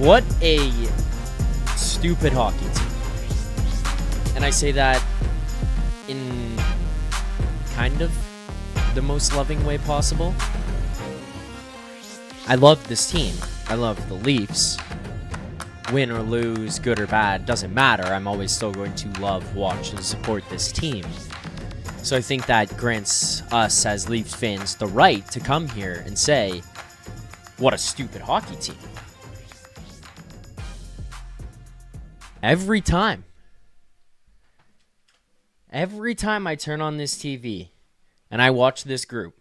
What a stupid hockey team. And I say that in kind of the most loving way possible. I love this team. I love the Leafs. Win or lose, good or bad, doesn't matter. I'm always still going to love, watch, and support this team. So I think that grants us as Leafs fans the right to come here and say, what a stupid hockey team. Every time I turn on this TV and I watch this group,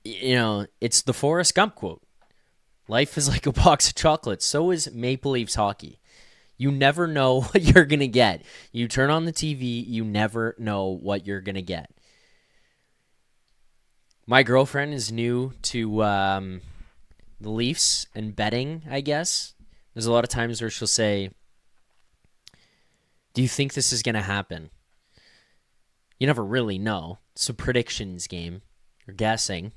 you know, it's the Forrest Gump quote. Life is like a box of chocolates. So is Maple Leafs hockey. You never know what you're going to get. You turn on the TV, you never know what you're going to get. My girlfriend is new to the Leafs and betting, I guess. There's a lot of times where she'll say, do you think this is going to happen? You never really know. It's a predictions game. You're guessing.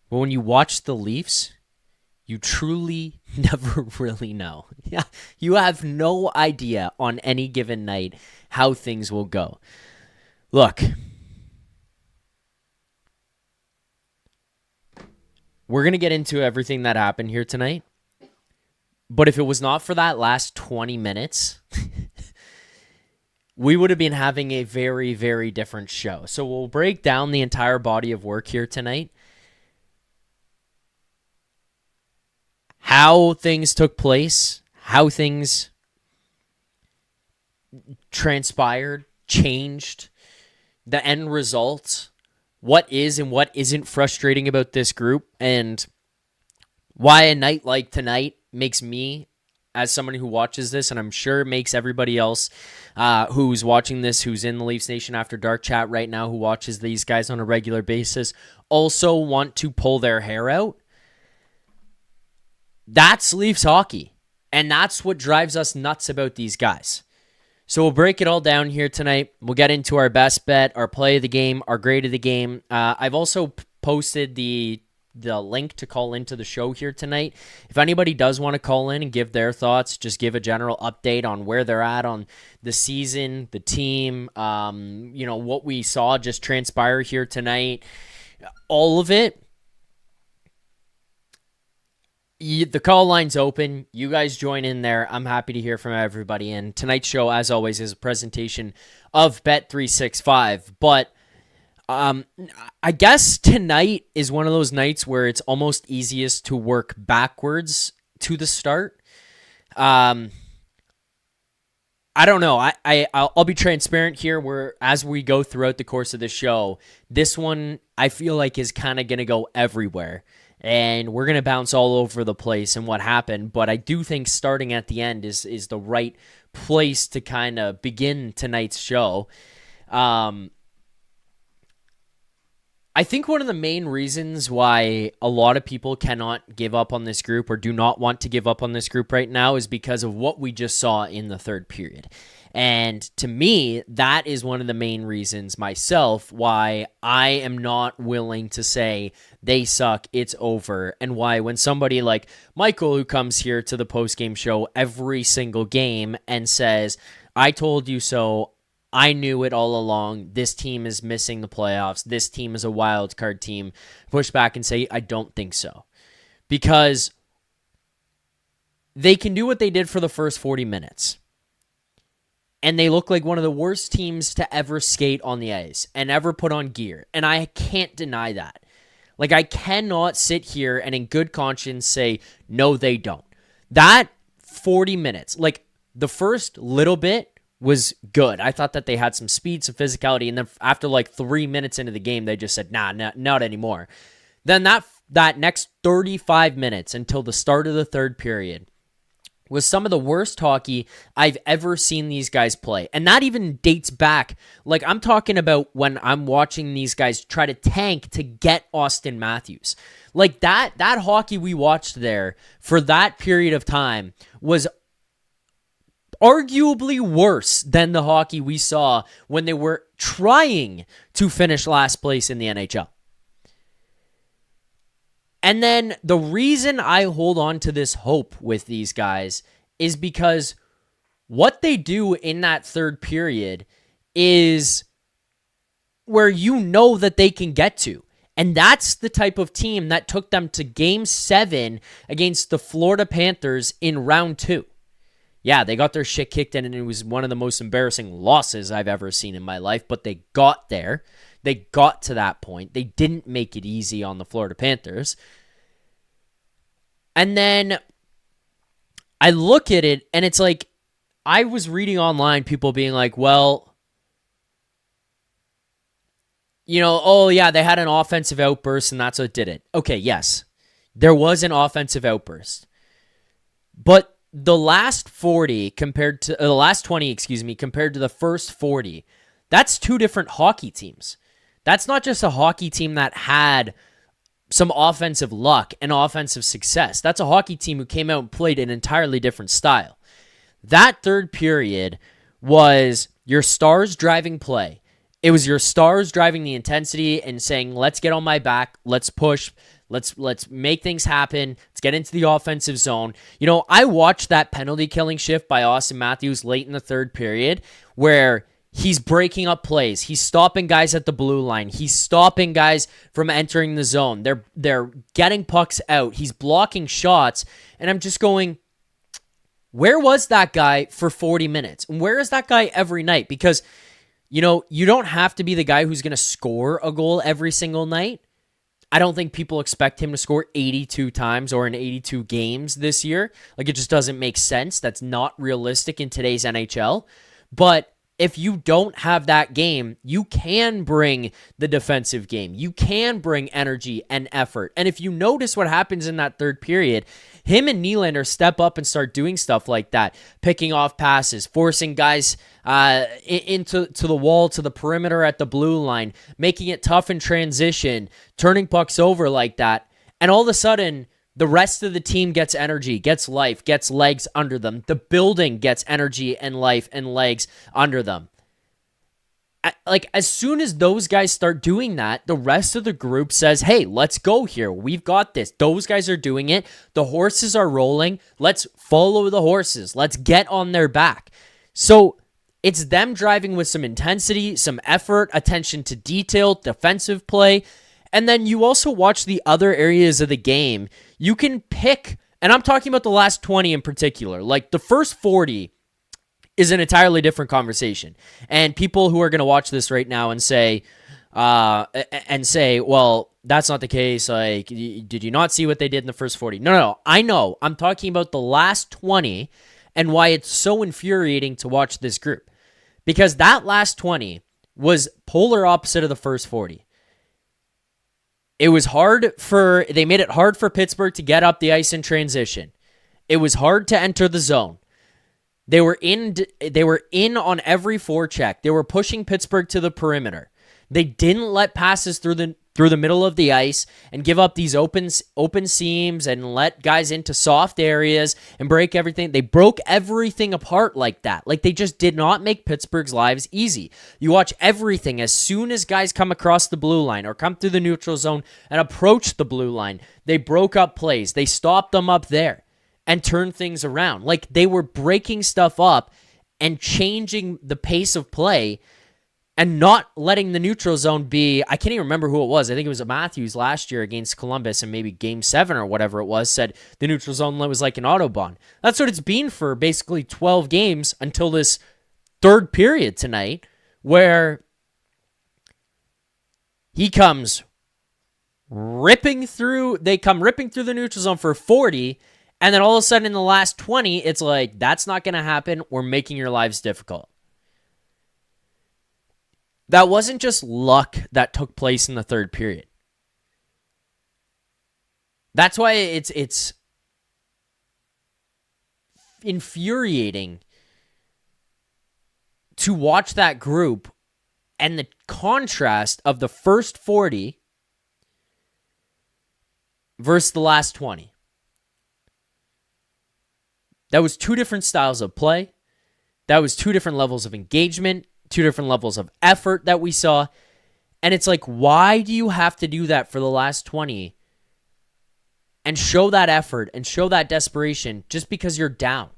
But when you watch the Leafs, you truly never really know. You have no idea on any given night how things will go. Look, we're going to get into everything that happened here tonight. But if it was not for that last 20 minutes, we would have been having a very, very different show. So we'll break down the entire body of work here tonight. How things took place, how things transpired, changed, the end result, what is and what isn't frustrating about this group, and why a night like tonight makes me, as someone who watches this, and I'm sure makes everybody else who's watching this, who's in the Leafs Nation After Dark chat right now, who watches these guys on a regular basis, also want to pull their hair out. That's Leafs hockey, and that's what drives us nuts about these guys. So we'll break it all down here tonight. We'll get into our best bet, our play of the game, our grade of the game. I've also posted the link to call into the show here tonight. If anybody does want to call in and give their thoughts, just give a general update on where they're at on the season, the team, what we saw just transpire here tonight, all of it. The call line's open. You guys join in there. I'm happy to hear from everybody. And tonight's show, as always, is a presentation of Bet365. But I guess tonight is one of those nights where it's almost easiest to work backwards to the start. I don't know. I'll be transparent here. Where as we go throughout the course of the show, this one I feel like is kind of going to go everywhere. And we're going to bounce all over the place and what happened. But I do think starting at the end is the right place to kind of begin tonight's show. I think one of the main reasons why a lot of people cannot give up on this group or do not want to give up on this group right now is because of what we just saw in the third period. And to me, that is one of the main reasons myself why I am not willing to say they suck, it's over, and why when somebody like Michael, who comes here to the postgame show every single game and says, I told you so, I knew it all along, this team is missing the playoffs, this team is a wild card team, push back and say, I don't think so. Because they can do what they did for the first 40 minutes. And they look like one of the worst teams to ever skate on the ice and ever put on gear. And I can't deny that. Like, I cannot sit here and in good conscience say, no, they don't. That 40 minutes, like the first little bit was good. I thought that they had some speed, some physicality. And then after like 3 minutes into the game, they just said, nah, not anymore. Then that next 35 minutes until the start of the third period was some of the worst hockey I've ever seen these guys play. And that even dates back. Like, I'm talking about when I'm watching these guys try to tank to get Auston Matthews. Like, that hockey we watched there for that period of time was arguably worse than the hockey we saw when they were trying to finish last place in the NHL. And then the reason I hold on to this hope with these guys is because what they do in that third period is where you know that they can get to. And that's the type of team that took them to Game 7 against the Florida Panthers in round 2. Yeah, they got their shit kicked in, and it was one of the most embarrassing losses I've ever seen in my life, but they got there. They got to that point. They didn't make it easy on the Florida Panthers. And then I look at it, and it's like, I was reading online people being like, well, oh yeah, they had an offensive outburst and that's what did it. Okay, yes, there was an offensive outburst. But the last 40 compared to the last 20, compared to the first 40, that's two different hockey teams. That's not just a hockey team that had some offensive luck and offensive success. That's a hockey team who came out and played an entirely different style. That third period was your stars driving play. It was your stars driving the intensity and saying, let's get on my back, let's push, let's make things happen, let's get into the offensive zone. I watched that penalty killing shift by Auston Matthews late in the third period where he's breaking up plays. He's stopping guys at the blue line. He's stopping guys from entering the zone. They're getting pucks out. He's blocking shots. And I'm just going, where was that guy for 40 minutes? And where is that guy every night? Because you don't have to be the guy who's going to score a goal every single night. I don't think people expect him to score 82 times or in 82 games this year. Like, it just doesn't make sense. That's not realistic in today's NHL. But if you don't have that game, you can bring the defensive game. You can bring energy and effort. And if you notice what happens in that third period, him and Nylander step up and start doing stuff like that, picking off passes, forcing guys into the wall, to the perimeter at the blue line, making it tough in transition, turning pucks over like that. And all of a sudden, the rest of the team gets energy, gets life, gets legs under them. The building gets energy and life and legs under them. Like, as soon as those guys start doing that, the rest of the group says, hey, let's go here. We've got this. Those guys are doing it. The horses are rolling. Let's follow the horses. Let's get on their back. So it's them driving with some intensity, some effort, attention to detail, defensive play. And then you also watch the other areas of the game. You can pick, and I'm talking about the last 20 in particular. Like, the first 40 is an entirely different conversation. And people who are going to watch this right now and say, well, that's not the case. Like, did you not see what they did in the first 40? No. I know. I'm talking about the last 20 and why it's so infuriating to watch this group. Because that last 20 was polar opposite of the first 40. It was they made it hard for Pittsburgh to get up the ice in transition. It was hard to enter the zone. They were in on every forecheck. They were pushing Pittsburgh to the perimeter. They didn't let passes through the middle of the ice and give up these open seams and let guys into soft areas and break everything. They broke everything apart like that. Like, they just did not make Pittsburgh's lives easy. You watch everything as soon as guys come across the blue line or come through the neutral zone and approach the blue line. They broke up plays. They stopped them up there and turned things around. Like, they were breaking stuff up and changing the pace of play and not letting the neutral zone be, I can't even remember who it was. I think it was Matthews last year against Columbus and maybe Game 7 or whatever it was, said the neutral zone was like an Autobahn. That's what it's been for basically 12 games until this third period tonight, where he comes ripping through, they come ripping through the neutral zone for 40, and then all of a sudden in the last 20, it's like, that's not going to happen. We're making your lives difficult. That wasn't just luck that took place in the third period. That's why it's infuriating to watch that group and the contrast of the first 40 versus the last 20. That was two different styles of play. That was two different levels of engagement, two different levels of effort that we saw. And it's like, why do you have to do that for the last 20 and show that effort and show that desperation just because you're down.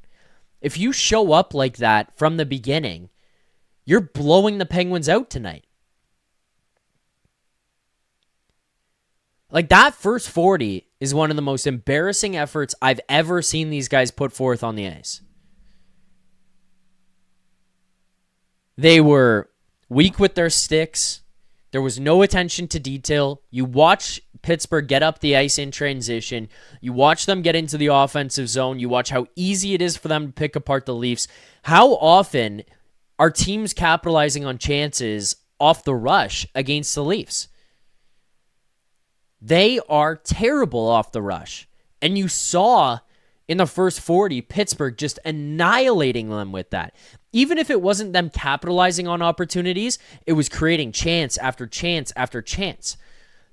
If you show up like that from the beginning, you're blowing the Penguins out tonight. Like, that first 40 is one of the most embarrassing efforts I've ever seen these guys put forth on the ice. They were weak with their sticks. There was no attention to detail. You watch Pittsburgh get up the ice in transition. You watch them get into the offensive zone. You watch how easy it is for them to pick apart the Leafs. How often are teams capitalizing on chances off the rush against the Leafs? They are terrible off the rush. And you saw in the first 40, Pittsburgh just annihilating them with that. Even if it wasn't them capitalizing on opportunities, it was creating chance after chance after chance.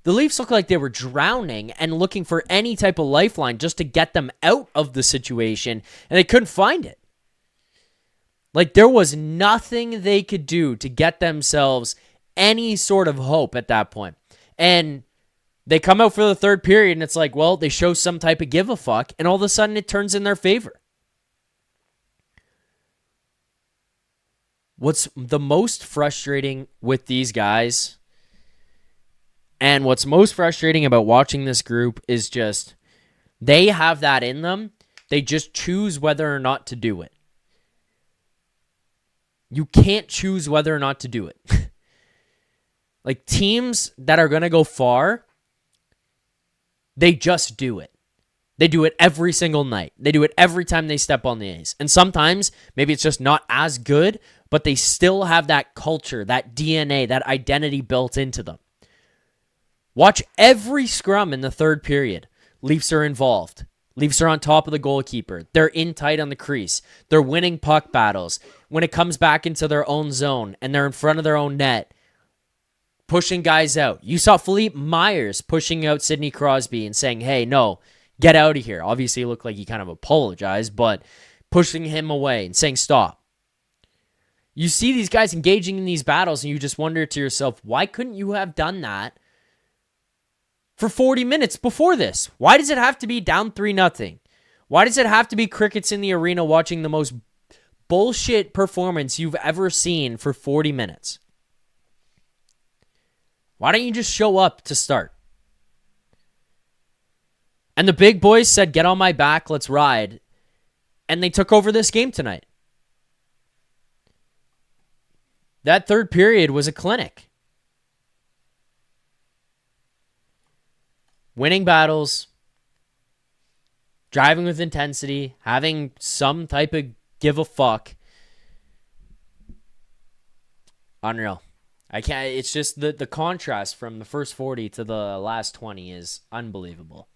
The Leafs looked like they were drowning and looking for any type of lifeline just to get them out of the situation, and they couldn't find it. Like, there was nothing they could do to get themselves any sort of hope at that point. And they come out for the third period, and it's like, well, they show some type of give a fuck, and all of a sudden it turns in their favor. What's the most frustrating with these guys, and what's most frustrating about watching this group, is just they have that in them. They just choose whether or not to do it. You can't choose whether or not to do it. Like, teams that are going to go far, they just do it. They do it every single night. They do it every time they step on the ice. And sometimes, maybe it's just not as good, but they still have that culture, that DNA, that identity built into them. Watch every scrum in the third period. Leafs are involved. Leafs are on top of the goalkeeper. They're in tight on the crease. They're winning puck battles. When it comes back into their own zone and they're in front of their own net, pushing guys out. You saw Philippe Myers pushing out Sidney Crosby and saying, hey, no, get out of here. Obviously, it looked like he kind of apologized, but pushing him away and saying, stop. You see these guys engaging in these battles, and you just wonder to yourself, why couldn't you have done that for 40 minutes before this? Why does it have to be down 3-0? Why does it have to be crickets in the arena watching the most bullshit performance you've ever seen for 40 minutes? Why don't you just show up to start? And the big boys said, get on my back, let's ride. And they took over this game tonight. That third period was a clinic. Winning battles, driving with intensity, having some type of give a fuck. Unreal. I can't. It's just the contrast from the first 40 to the last 20 is unbelievable.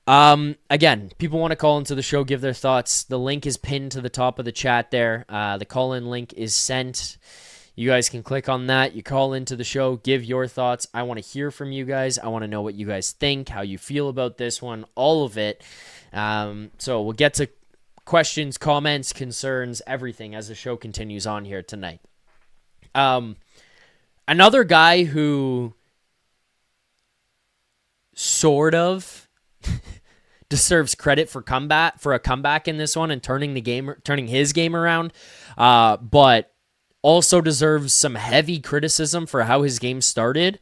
Again, people want to call into the show, give their thoughts. The link is pinned to the top of the chat there. The call-in link is sent. You guys can click on that. You call into the show, give your thoughts. I want to hear from you guys. I want to know what you guys think, how you feel about this one, all of it. So we'll get to questions, comments, concerns, everything as the show continues on here tonight. Another guy who sort of deserves credit for a comeback in this one and turning his game around, but also deserves some heavy criticism for how his game started.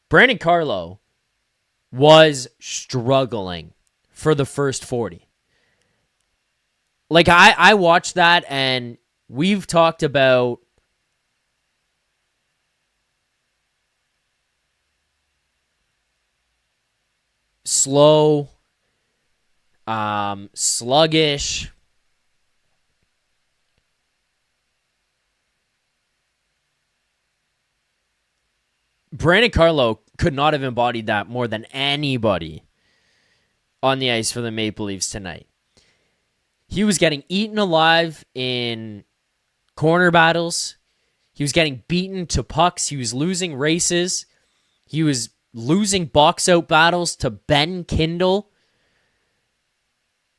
Brandon Carlo was struggling for the first 40. Like, I watched that, and we've talked about slow, sluggish. Brandon Carlo could not have embodied that more than anybody on the ice for the Maple Leafs tonight. He was getting eaten alive in corner battles. He was getting beaten to pucks. He was losing races. He was losing box-out battles to Ben Kindle,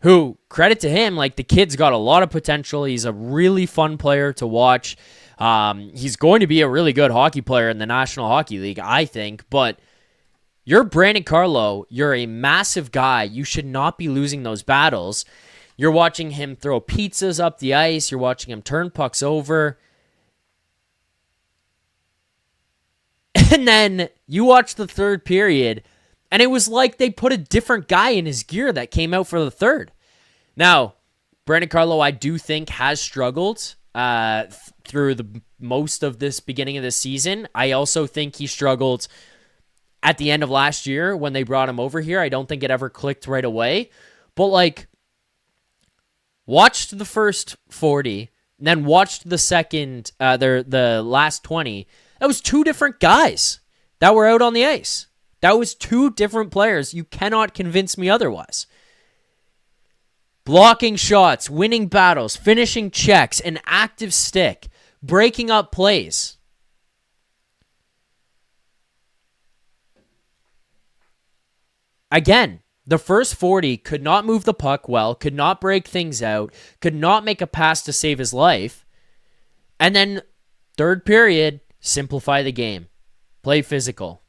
who, credit to him, like, the kid's got a lot of potential. He's a really fun player to watch. He's going to be a really good hockey player in the National Hockey League, I think, but You're Brandon Carlo. You're a massive guy. You should not be losing those battles. You're watching him throw pizzas up the ice. You're watching him turn pucks over. And then you watch the third period, and it was like they put a different guy in his gear that came out for the third. Now, Brandon Carlo, I do think, has struggled through the most of this beginning of the season. I also think he struggled at the end of last year when they brought him over here. I don't think it ever clicked right away. But, like, watched the first 40, and then watched the second, the last 20. That was two different guys that were out on the ice. That was two different players. You cannot convince me otherwise. Blocking shots, winning battles, finishing checks, an active stick, breaking up plays. Again, the first 40 could not move the puck well, could not break things out, could not make a pass to save his life. And then third period, simplify the game. Play physical.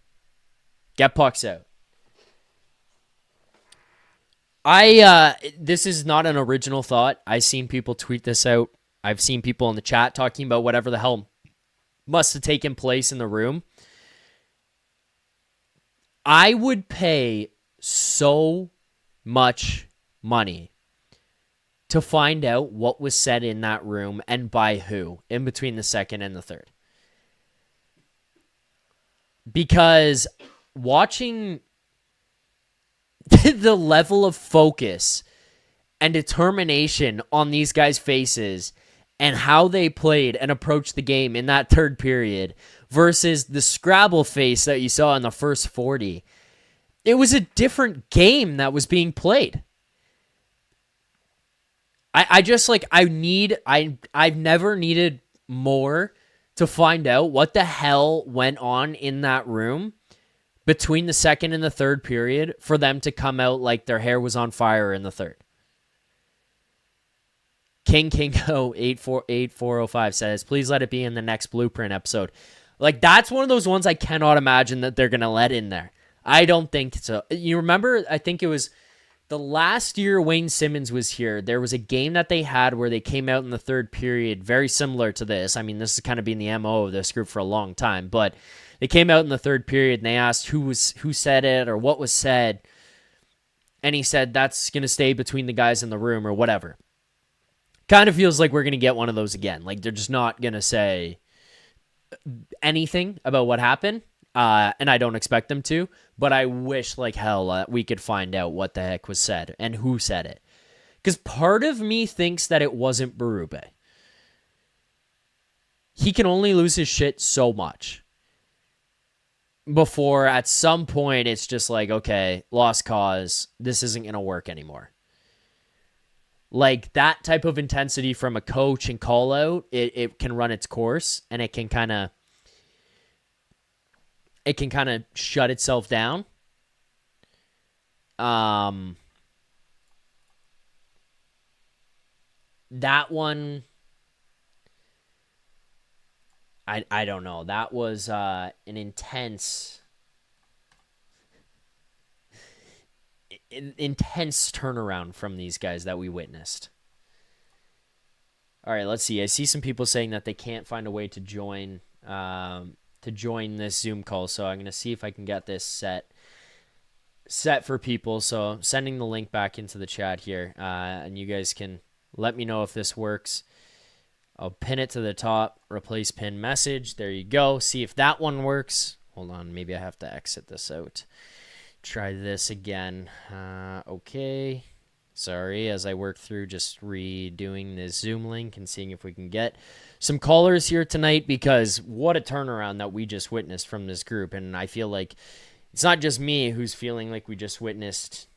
Get pucks out. This is not an original thought. I've seen people tweet this out. I've seen people in the chat talking about whatever the hell must have taken place in the room. I would pay so much money to find out what was said in that room and by who in between the second and the third. Because watching the level of focus and determination on these guys' faces and how they played and approached the game in that third period versus the Scrabble face that you saw in the first 40, it was a different game that was being played. I've never needed more to find out what the hell went on in that room between the second and the third period for them to come out like their hair was on fire in the third. Kingo 8405 says, please let it be in the next Blueprint episode. Like, that's one of those ones I cannot imagine that they're going to let in there. I don't think so. You remember, I think it was the last year Wayne Simmons was here, there was a game that they had where they came out in the third period, very similar to this. I mean, this has kind of been the MO of this group for a long time, but they came out in the third period and they asked who said it or what was said, and he said that's going to stay between the guys in the room or whatever. Kind of feels like we're going to get one of those again. Like, they're just not going to say anything about what happened. And I don't expect them to, but I wish like hell we could find out what the heck was said and who said it. Because part of me thinks that it wasn't Berube. He can only lose his shit so much before at some point it's just like, okay, lost cause, this isn't going to work anymore. Like, that type of intensity from a coach and call out, it can run its course, and it can kind of shut itself down. That one, I don't know. That was an intense turnaround from these guys that we witnessed. All right, let's see. I see some people saying that they can't find a way to join this Zoom call, so I'm going to see if I can get this set for people. So sending the link back into the chat here, and you guys can let me know if this works. I'll pin it to the top, replace pin message. There you go. See if that one works. Hold on, maybe I have to exit this out. Try this again. Okay. Sorry, as I work through just redoing this Zoom link and seeing if we can get some callers here tonight, because what a turnaround that we just witnessed from this group. And I feel like it's not just me who's feeling like we just witnessed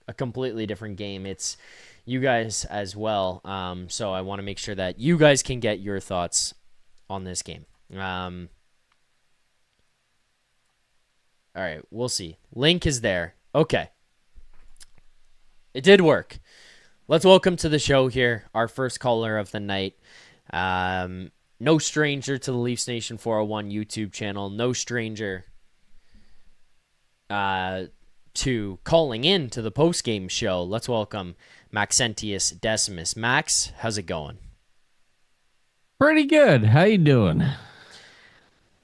a completely different game. It's you guys as well. So I want to make sure that you guys can get your thoughts on this game. All right, we'll see. Link is there. Okay. It did work. Let's welcome to the show here our first caller of the night. No stranger to the Leafs Nation 401 YouTube channel. No stranger to calling in to the postgame show. Let's welcome Maxentius Decimus. Max, how's it going? Pretty good. How you doing?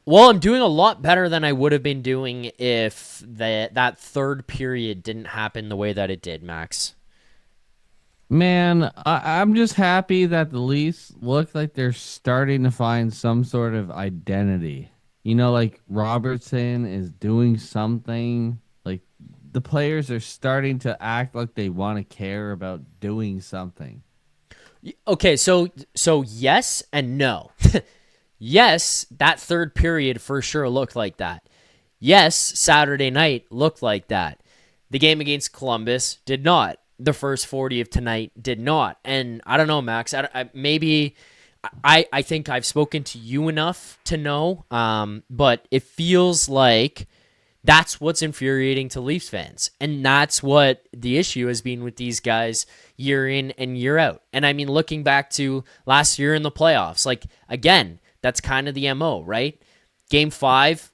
Well, I'm doing a lot better than I would have been doing if that third period didn't happen the way that it did, Max. Man, I'm just happy that the Leafs look like they're starting to find some sort of identity. Like Robertson is doing something. Like the players are starting to act like they want to care about doing something. Okay, so yes and no. Yes, that third period for sure looked like that. Yes, Saturday night looked like that. The game against Columbus did not. The first 40 of tonight did not. And I don't know, Max. I think I've spoken to you enough to know, but it feels like that's what's infuriating to Leafs fans. And that's what the issue has been with these guys year in and year out. And I mean, looking back to last year in the playoffs, like, again, that's kind of the MO, right? Game 5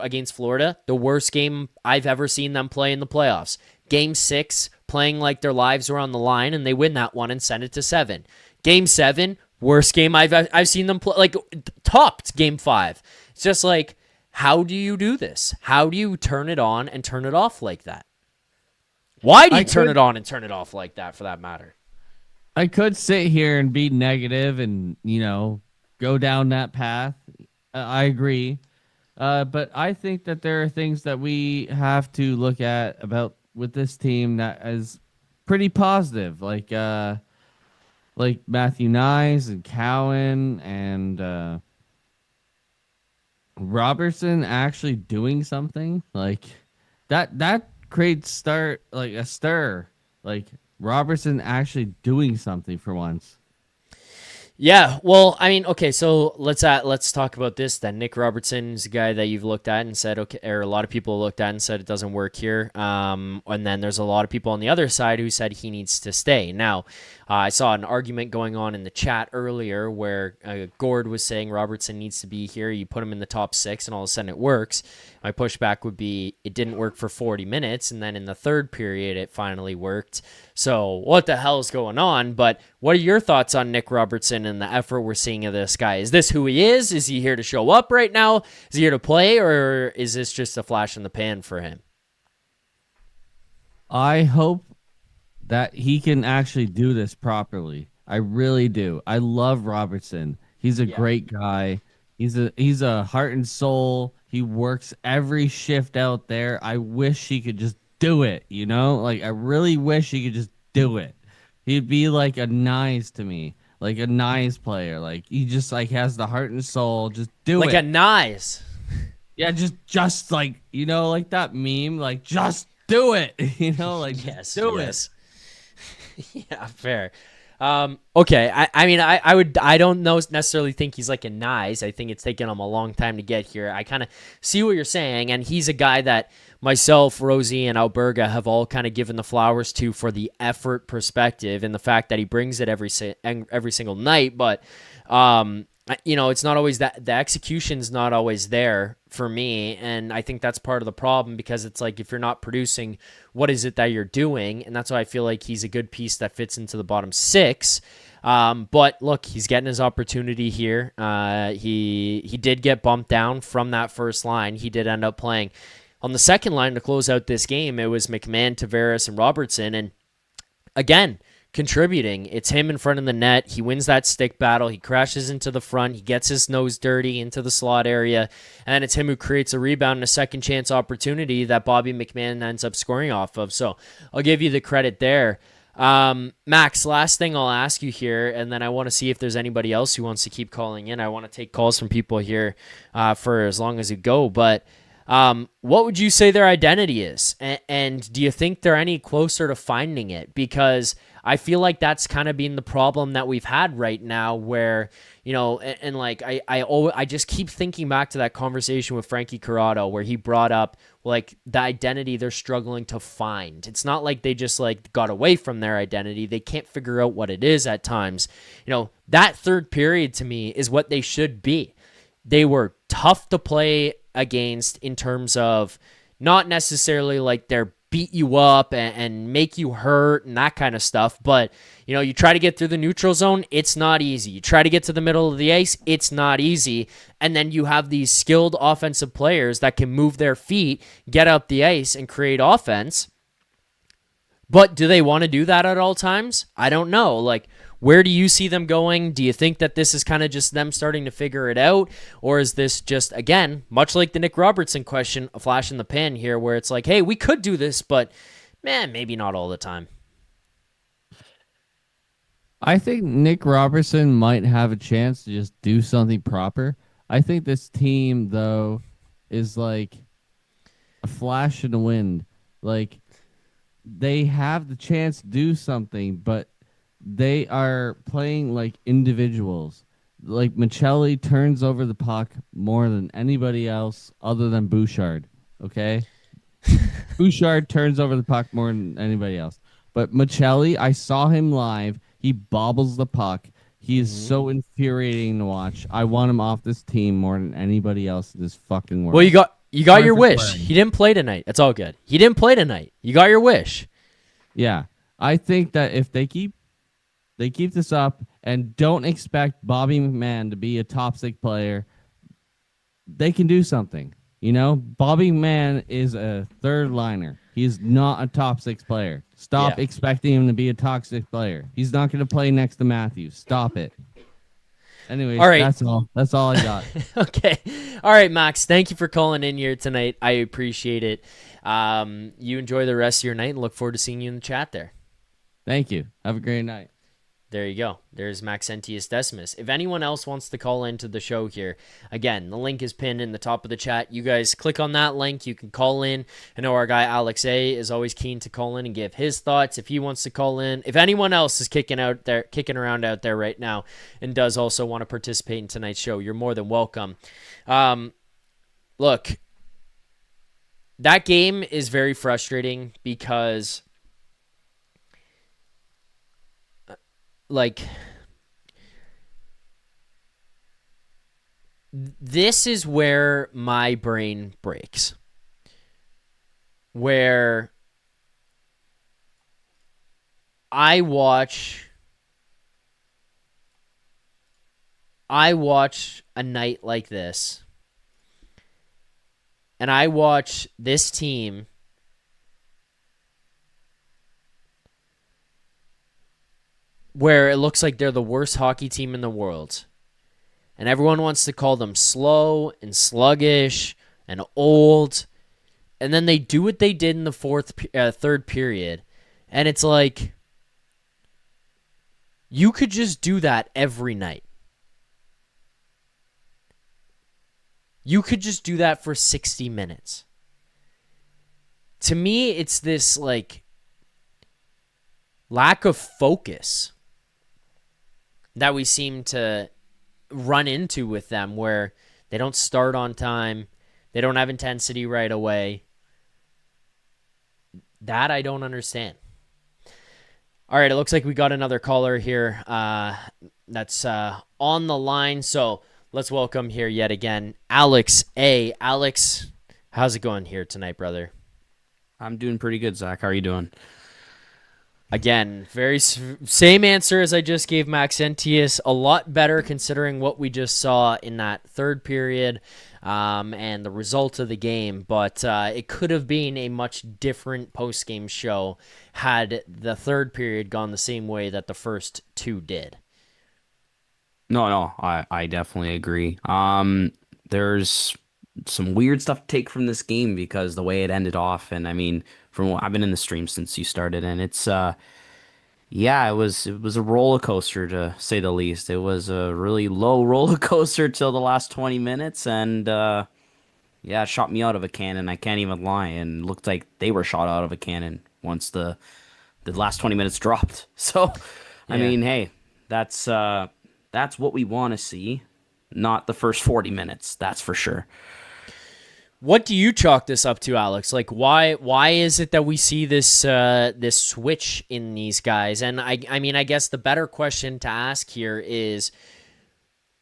against Florida, the worst game I've ever seen them play in the playoffs. Game 6, playing like their lives were on the line, and they win that one and send it to 7. Game 7, worst game I've seen them play, like, topped Game 5. It's just like, how do you do this? How do you turn it on and turn it off like that? Why do you turn it on and turn it off like that, for that matter? I could sit here and be negative and, go down that path. I agree. But I think that there are things that we have to look at about with this team that is pretty positive, like Matthew Nyes and Cowan and Robertson actually doing something like that creates a stir, like Robertson actually doing something for once. Yeah, well, I mean, okay, so let's talk about this then. Nick Robertson is a guy that you've looked at and said, okay, or a lot of people looked at and said it doesn't work here. And then there's a lot of people on the other side who said he needs to stay. Now, I saw an argument going on in the chat earlier where Gord was saying Robertson needs to be here. You put him in the top 6 and all of a sudden it works. My pushback would be it didn't work for 40 minutes, and then in the third period it finally worked. So what the hell is going on? But what are your thoughts on Nick Robertson and the effort we're seeing of this guy? Is this who he is? Is he here to show up right now? Is he here to play, or is this just a flash in the pan for him? I hope that he can actually do this properly. I really do. I love Robertson. He's a great guy. He's a heart and soul. He works every shift out there. I wish he could just do it, Like I really wish he could just do it. He'd be like a nice to me, like a nice player. Like he just like has the heart and soul. Just do like it. Like a nice. Yeah, just like like that meme, like just do it. Like yes, do yes. it. Yeah, fair. Okay, I don't necessarily think he's like a nice. I think it's taken him a long time to get here. I kind of see what you're saying, and he's a guy that myself, Rosie, and Alberga have all kind of given the flowers to for the effort perspective and the fact that he brings it every single night. But it's not always that the execution's not always there for me, and I think that's part of the problem, because it's like if you're not producing, what is it that you're doing? And that's why I feel like he's a good piece that fits into the bottom 6. But look, he's getting his opportunity here. He did get bumped down from that first line. He did end up playing on the second line to close out this game. It was McMahon, Tavares, and Robertson, and again, contributing. It's him in front of the net. He wins that stick battle. He crashes into the front. He gets his nose dirty into the slot area. And then it's him who creates a rebound and a second chance opportunity that Bobby McMahon ends up scoring off of. So I'll give you the credit there. Max, last thing I'll ask you here, and then I want to see if there's anybody else who wants to keep calling in. I want to take calls from people here for as long as you go. But what would you say their identity is? And do you think they're any closer to finding it? Because I feel like that's kind of been the problem that we've had right now where, and like I just keep thinking back to that conversation with Frankie Corrado where he brought up like the identity they're struggling to find. It's not like they just like got away from their identity. They can't figure out what it is at times. That third period to me is what they should be. They were tough to play against in terms of Not necessarily like they're beat you up and make you hurt and that kind of stuff. But, you try to get through the neutral zone, it's not easy. You try to get to the middle of the ice, it's not easy. And then you have these skilled offensive players that can move their feet, get up the ice, and create offense. But do they want to do that at all times? I don't know. Like, where do you see them going? Do you think that this is kind of just them starting to figure it out? Or is this just, again, much like the Nick Robertson question, a flash in the pan here, where it's like, hey, we could do this, but man, maybe not all the time. I think Nick Robertson might have a chance to just do something proper. I think this team, though, is like a flash in the wind. Like, they have the chance to do something, but they are playing like individuals. Like, Michelli turns over the puck more than anybody else other than Bouchard, okay? Bouchard turns over the puck more than anybody else. But Michelli, I saw him live. He bobbles the puck. He is so infuriating to watch. I want him off this team more than anybody else in this fucking world. Well, you got your wish. He didn't play tonight. That's all good. He didn't play tonight. You got your wish. Yeah. I think that if they keep this up and don't expect Bobby McMahon to be a top 6 player, they can do something. Bobby McMahon is a third liner. He's not a top 6 player. Stop expecting him to be a top 6 player. He's not going to play next to Matthews. Stop it. Anyways, all right. That's all I got. Okay. All right, Max. Thank you for calling in here tonight. I appreciate it. You enjoy the rest of your night and look forward to seeing you in the chat there. Thank you. Have a great night. There you go. There's Maxentius Decimus. If anyone else wants to call into the show here, again, the link is pinned in the top of the chat. You guys click on that link. You can call in. I know our guy Alex A is always keen to call in and give his thoughts if he wants to call in. If anyone else is kicking around out there right now and does also want to participate in tonight's show, you're more than welcome. Look, that game is very frustrating because this is where my brain breaks. Where I watch a night like this, and I watch this team where it looks like they're the worst hockey team in the world. And everyone wants to call them slow and sluggish and old. And then they do what they did in the third period. And it's like, you could just do that every night. You could just do that for 60 minutes. To me, it's this lack of focus that we seem to run into with them, where they don't start on time, they don't have intensity right away. That I don't understand. All right, it looks like we got another caller here that's on the line, so let's welcome here yet again Alex A. Alex, how's it going here tonight, brother? I'm doing pretty good, Zach. How are you doing? Again, very same answer as I just gave Maxentius. A lot better considering what we just saw in that third period and the result of the game. But it could have been a much different post-game show had the third period gone the same way that the first two did. No, I definitely agree. There's some weird stuff to take from this game because the way it ended off, and I mean, I've been in the stream since you started, and it's it was a roller coaster to say the least. It was a really low roller coaster till the last 20 minutes, and it shot me out of a cannon. I can't even lie, and it looked like they were shot out of a cannon once the last 20 minutes dropped. So, I mean, hey, that's what we want to see, not the first 40 minutes. That's for sure. What do you chalk this up to, Alex? Like, why is it that we see this this switch in these guys? And I mean, I guess the better question to ask here is,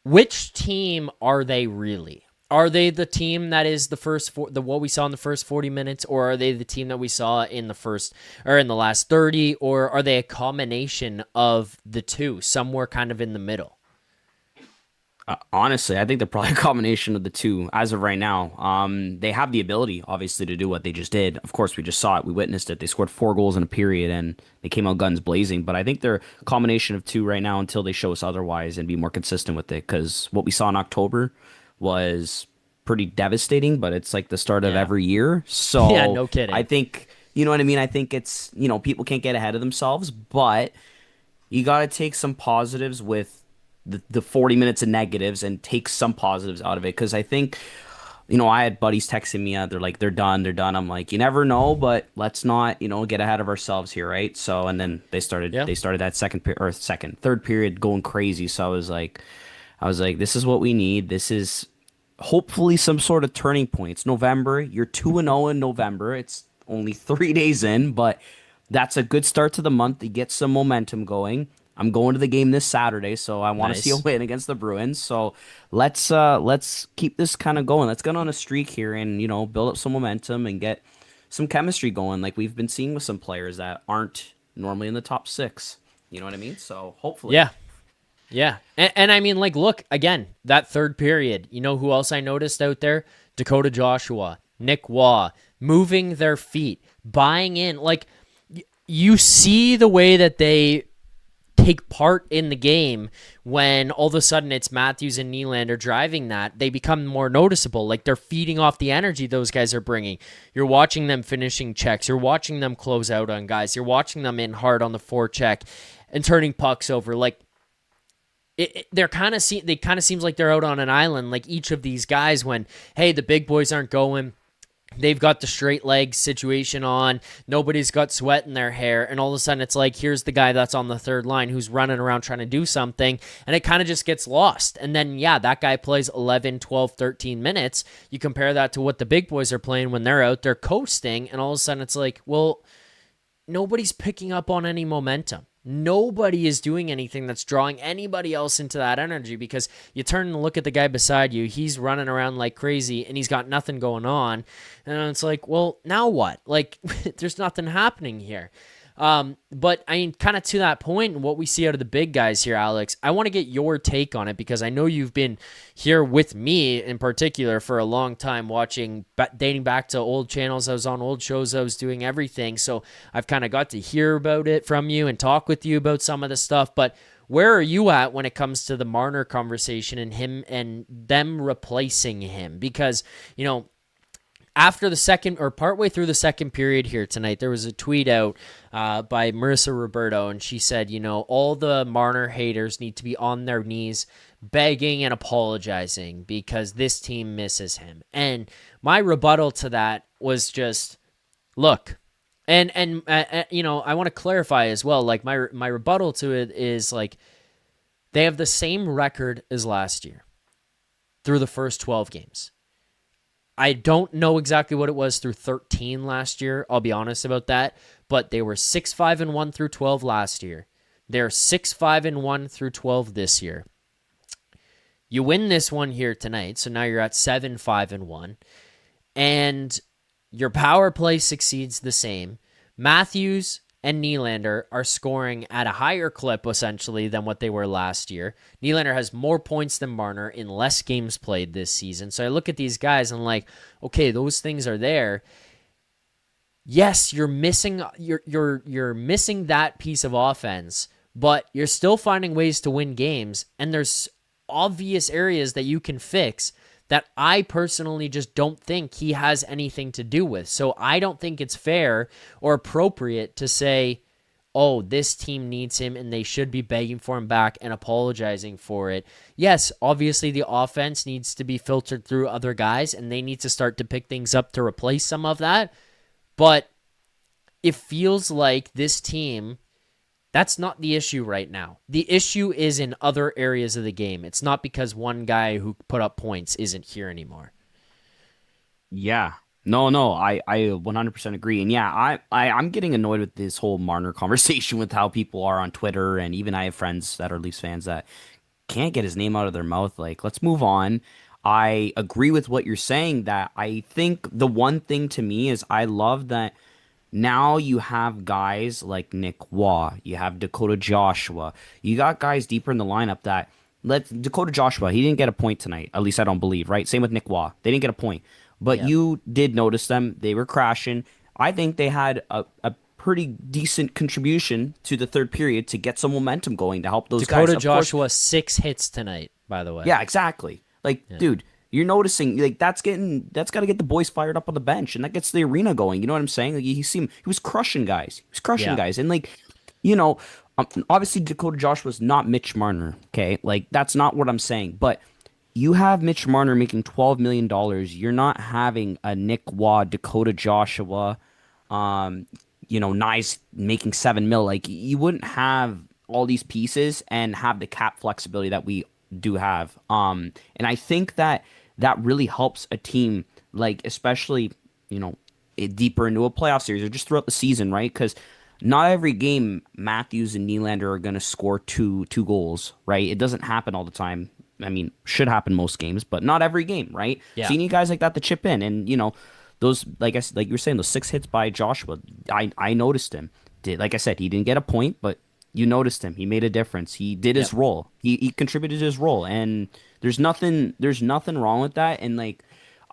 which team are they really? Are they the team that is the what we saw in the first 40 minutes, or are they the team that we saw in the first or in the last 30, or are they a combination of the two, somewhere kind of in the middle? Honestly, I think they're probably a combination of the two as of right now. They have the ability, obviously, to do what they just did. Of course, we just saw it. We witnessed it. They scored 4 goals in a period and they came out guns blazing. But I think they're a combination of two right now until they show us otherwise and be more consistent with it. Because what we saw in October was pretty devastating, but it's like the start of Yeah. every year. Yeah, So no I kidding. think, you know what I mean? I think it's, people can't get ahead of themselves, but you got to take some positives with the 40 minutes of negatives and take some positives out of it. Because I think, I had buddies texting me, they're like, they're done, they're done. I'm like, you never know, but let's not, get ahead of ourselves here, right? So, and then Yeah. they started that third period going crazy. So I was like, this is what we need. This is hopefully some sort of turning point. It's November. You're 2-0 in November. It's only 3 days in, but that's a good start to the month. You get some momentum going. I'm going to the game this Saturday, so I want to see a Nice. win against the Bruins. So let's keep this kind of going. Let's get on a streak here and build up some momentum and get some chemistry going, like we've been seeing with some players that aren't normally in the top six. You know what I mean? So hopefully. Yeah. Yeah. And I mean, like, look, again, that third period, you know who else I noticed out there? Dakota Joshua, Nick Waugh, moving their feet, buying in. Like, you see the way that they take part in the game when all of a sudden it's Matthews and Nylander driving that. They become more noticeable. Like, they're feeding off the energy those guys are bringing. You're watching them finishing checks. You're watching them close out on guys. You're watching them in hard on the forecheck and turning pucks over. Like, they kind of seems like they're out on an island, like each of these guys, when, hey, the big boys aren't going, they've got the straight leg situation on, nobody's got sweat in their hair, and all of a sudden it's like, here's the guy that's on the third line who's running around trying to do something, and it kind of just gets lost. And then, yeah, that guy plays 11, 12, 13 minutes. You compare that to what the big boys are playing when they're out, they're coasting, and all of a sudden it's like, well, nobody's picking up on any momentum. Nobody is doing anything that's drawing anybody else into that energy, because you turn and look at the guy beside you. He's running around like crazy and he's got nothing going on. And it's like, well, now what? Like, there's nothing happening here. But I mean, kind of to that point, what we see out of the big guys here, Alex, I want to get your take on it, because I know you've been here with me in particular for a long time, watching, dating back to old channels. I was on old shows. I was doing everything. So I've kind of got to hear about it from you and talk with you about some of the stuff. But where are you at when it comes to the Marner conversation and him and them replacing him? Because, after the second, or partway through the second period here tonight, there was a tweet out by Marissa Roberto, and she said, all the Marner haters need to be on their knees begging and apologizing because this team misses him. And my rebuttal to that was just, look, and I want to clarify as well, like my rebuttal to it is, like, they have the same record as last year through the first 12 games. I don't know exactly what it was through 13 last year. I'll be honest about that. But they were 6-5-1 through 12 last year. They're 6-5-1 through 12 this year. You win this one here tonight, so now you're at 7-5-1. And your power play succeeds the same. Matthews and Nylander are scoring at a higher clip, essentially, than what they were last year. Nylander has more points than Marner in less games played this season. So I look at these guys and I'm like, okay, those things are there. Yes, you're missing you're missing that piece of offense, but you're still finding ways to win games, and there's obvious areas that you can fix that I personally just don't think he has anything to do with. So I don't think it's fair or appropriate to say, oh, this team needs him and they should be begging for him back and apologizing for it. Yes, obviously the offense needs to be filtered through other guys and they need to start to pick things up to replace some of that. But it feels like this team, that's not the issue right now. The issue is in other areas of the game. It's not because one guy who put up points isn't here anymore. Yeah. No, I 100% agree. And yeah, I'm getting annoyed with this whole Marner conversation with how people are on Twitter. And even I have friends that are Leafs fans that can't get his name out of their mouth. Like, let's move on. I agree with what you're saying. That I think the one thing to me is I love that now you have guys like Nick Waugh, you have Dakota Joshua, you got guys deeper in the lineup that let Dakota Joshua, he didn't get a point tonight. At least I don't believe, right? Same with Nick Waugh. They didn't get a point. But Yeah. you did notice them. They were crashing. I think they had a pretty decent contribution to the third period to get some momentum going to help those guys. Dakota Of course, Joshua 6 hits tonight, by the way. yeah, exactly. Like, dude, you're noticing like that's got to get the boys fired up on the bench, and that gets the arena going. You know what I'm saying? Like, he was crushing guys. He was crushing Yeah. guys, and like, you know, obviously Dakota Joshua's not Mitch Marner. Okay, like that's not what I'm saying. But you have Mitch Marner making $12 million. You're not having a Nick Waugh, Dakota Joshua, Nyes making 7 mil. Like you wouldn't have all these pieces and have the cap flexibility that we do have. And I think that really helps a team, like especially deeper into a playoff series or just throughout the season, right? Because not every game Matthews and Nylander are going to score two goals, right? It doesn't happen all the time. I mean, should happen most games, but not every game, right? Yeah. So you need guys like that to chip in, and those like you were saying, those 6 hits by Joshua, I noticed him. Like I said, he didn't get a point, but you noticed him. He made a difference. He did his role. He contributed to his role, and there's nothing wrong with that. And like,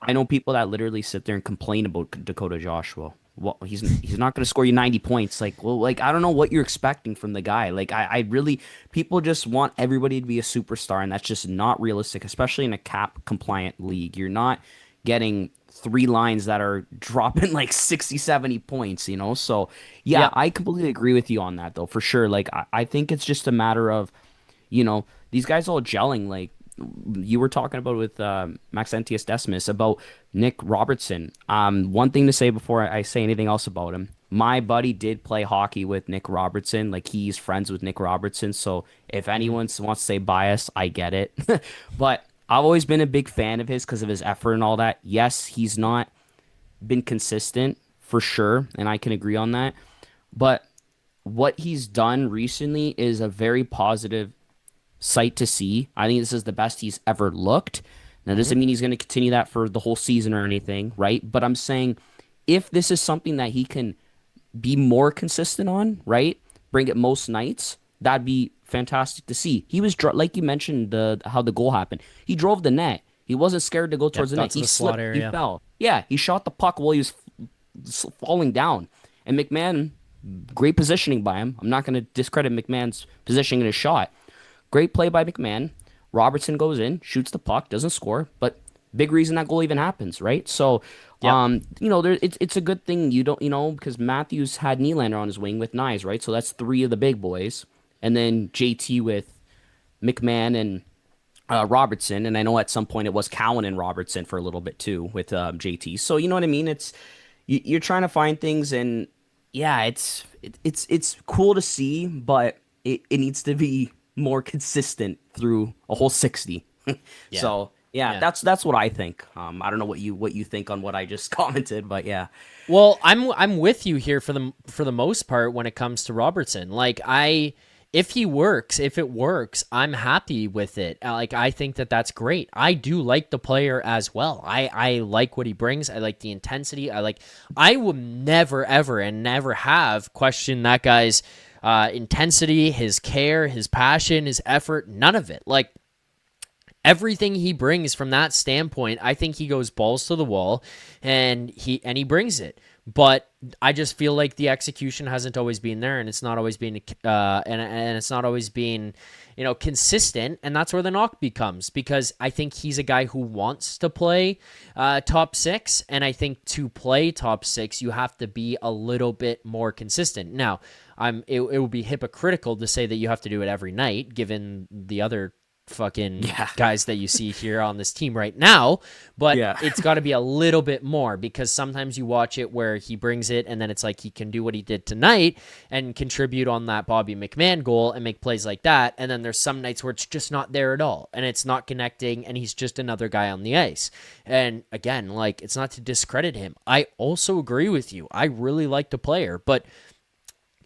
I know people that literally sit there and complain about Dakota Joshua. Well, he's not going to score you 90 points. Like, well, like I don't know what you're expecting from the guy. Like, I really, people just want everybody to be a superstar, and that's just not realistic, especially in a cap compliant league. You're not getting 3 lines that are dropping like 60, 70 points, So yeah, I completely agree with you on that though, for sure. Like, I think it's just a matter of, these guys all gelling. Like you were talking about with Maxentius Decimus about Nick Robertson. One thing to say before I say anything else about him, my buddy did play hockey with Nick Robertson. Like he's friends with Nick Robertson. So if anyone wants to say bias, I get it. But I've always been a big fan of his because of his effort and all that. Yes, he's not been consistent for sure, and I can agree on that. But what he's done recently is a very positive sight to see. I think this is the best he's ever looked. Now, doesn't mean he's going to continue that for the whole season or anything, right? But I'm saying if this is something that he can be more consistent on, right? Bring it most nights, that'd be fantastic to see. He was like you mentioned how the goal happened. He drove the net. He wasn't scared to go towards the net. He slipped. He fell. Yeah, he shot the puck while he was falling down. And McMahon, great positioning by him. I'm not going to discredit McMahon's positioning in his shot. Great play by McMahon. Robertson goes in, shoots the puck, doesn't score, but big reason that goal even happens, right? So, it's a good thing you don't, because Matthews had Nylander on his wing with Nyes, right? So that's 3 of the big boys, and then JT with McMahon and Robertson, and I know at some point it was Cowan and Robertson for a little bit too with JT. So you know what I mean? It's you're trying to find things, and yeah, it's cool to see, but it needs to be more consistent through a whole 60. So yeah, that's what I think. I don't know what you think on what I just commented, but yeah. Well, I'm with you here for the most part when it comes to Robertson. Like if it works, I'm happy with it. Like I think that's great. I do like the player as well. I like what he brings. I like the intensity. I will never ever and never have questioned that guy's intensity, his care, his passion, his effort, none of it. Like everything he brings from that standpoint, I think he goes balls to the wall and he brings it. But I just feel like the execution hasn't always been there, and it's not always been and it's not always been consistent, and that's where the knock becomes, because I think he's a guy who wants to play top 6, and I think to play top 6 you have to be a little bit more consistent. Now, it would be hypocritical to say that you have to do it every night, given the other fucking guys that you see here on this team right now, but it's got to be a little bit more, because sometimes you watch it where he brings it and then it's like he can do what he did tonight and contribute on that Bobby McMahon goal and make plays like that, and then there's some nights where it's just not there at all and it's not connecting and he's just another guy on the ice. And again, like, it's not to discredit him. I also agree with you. I really like the player, but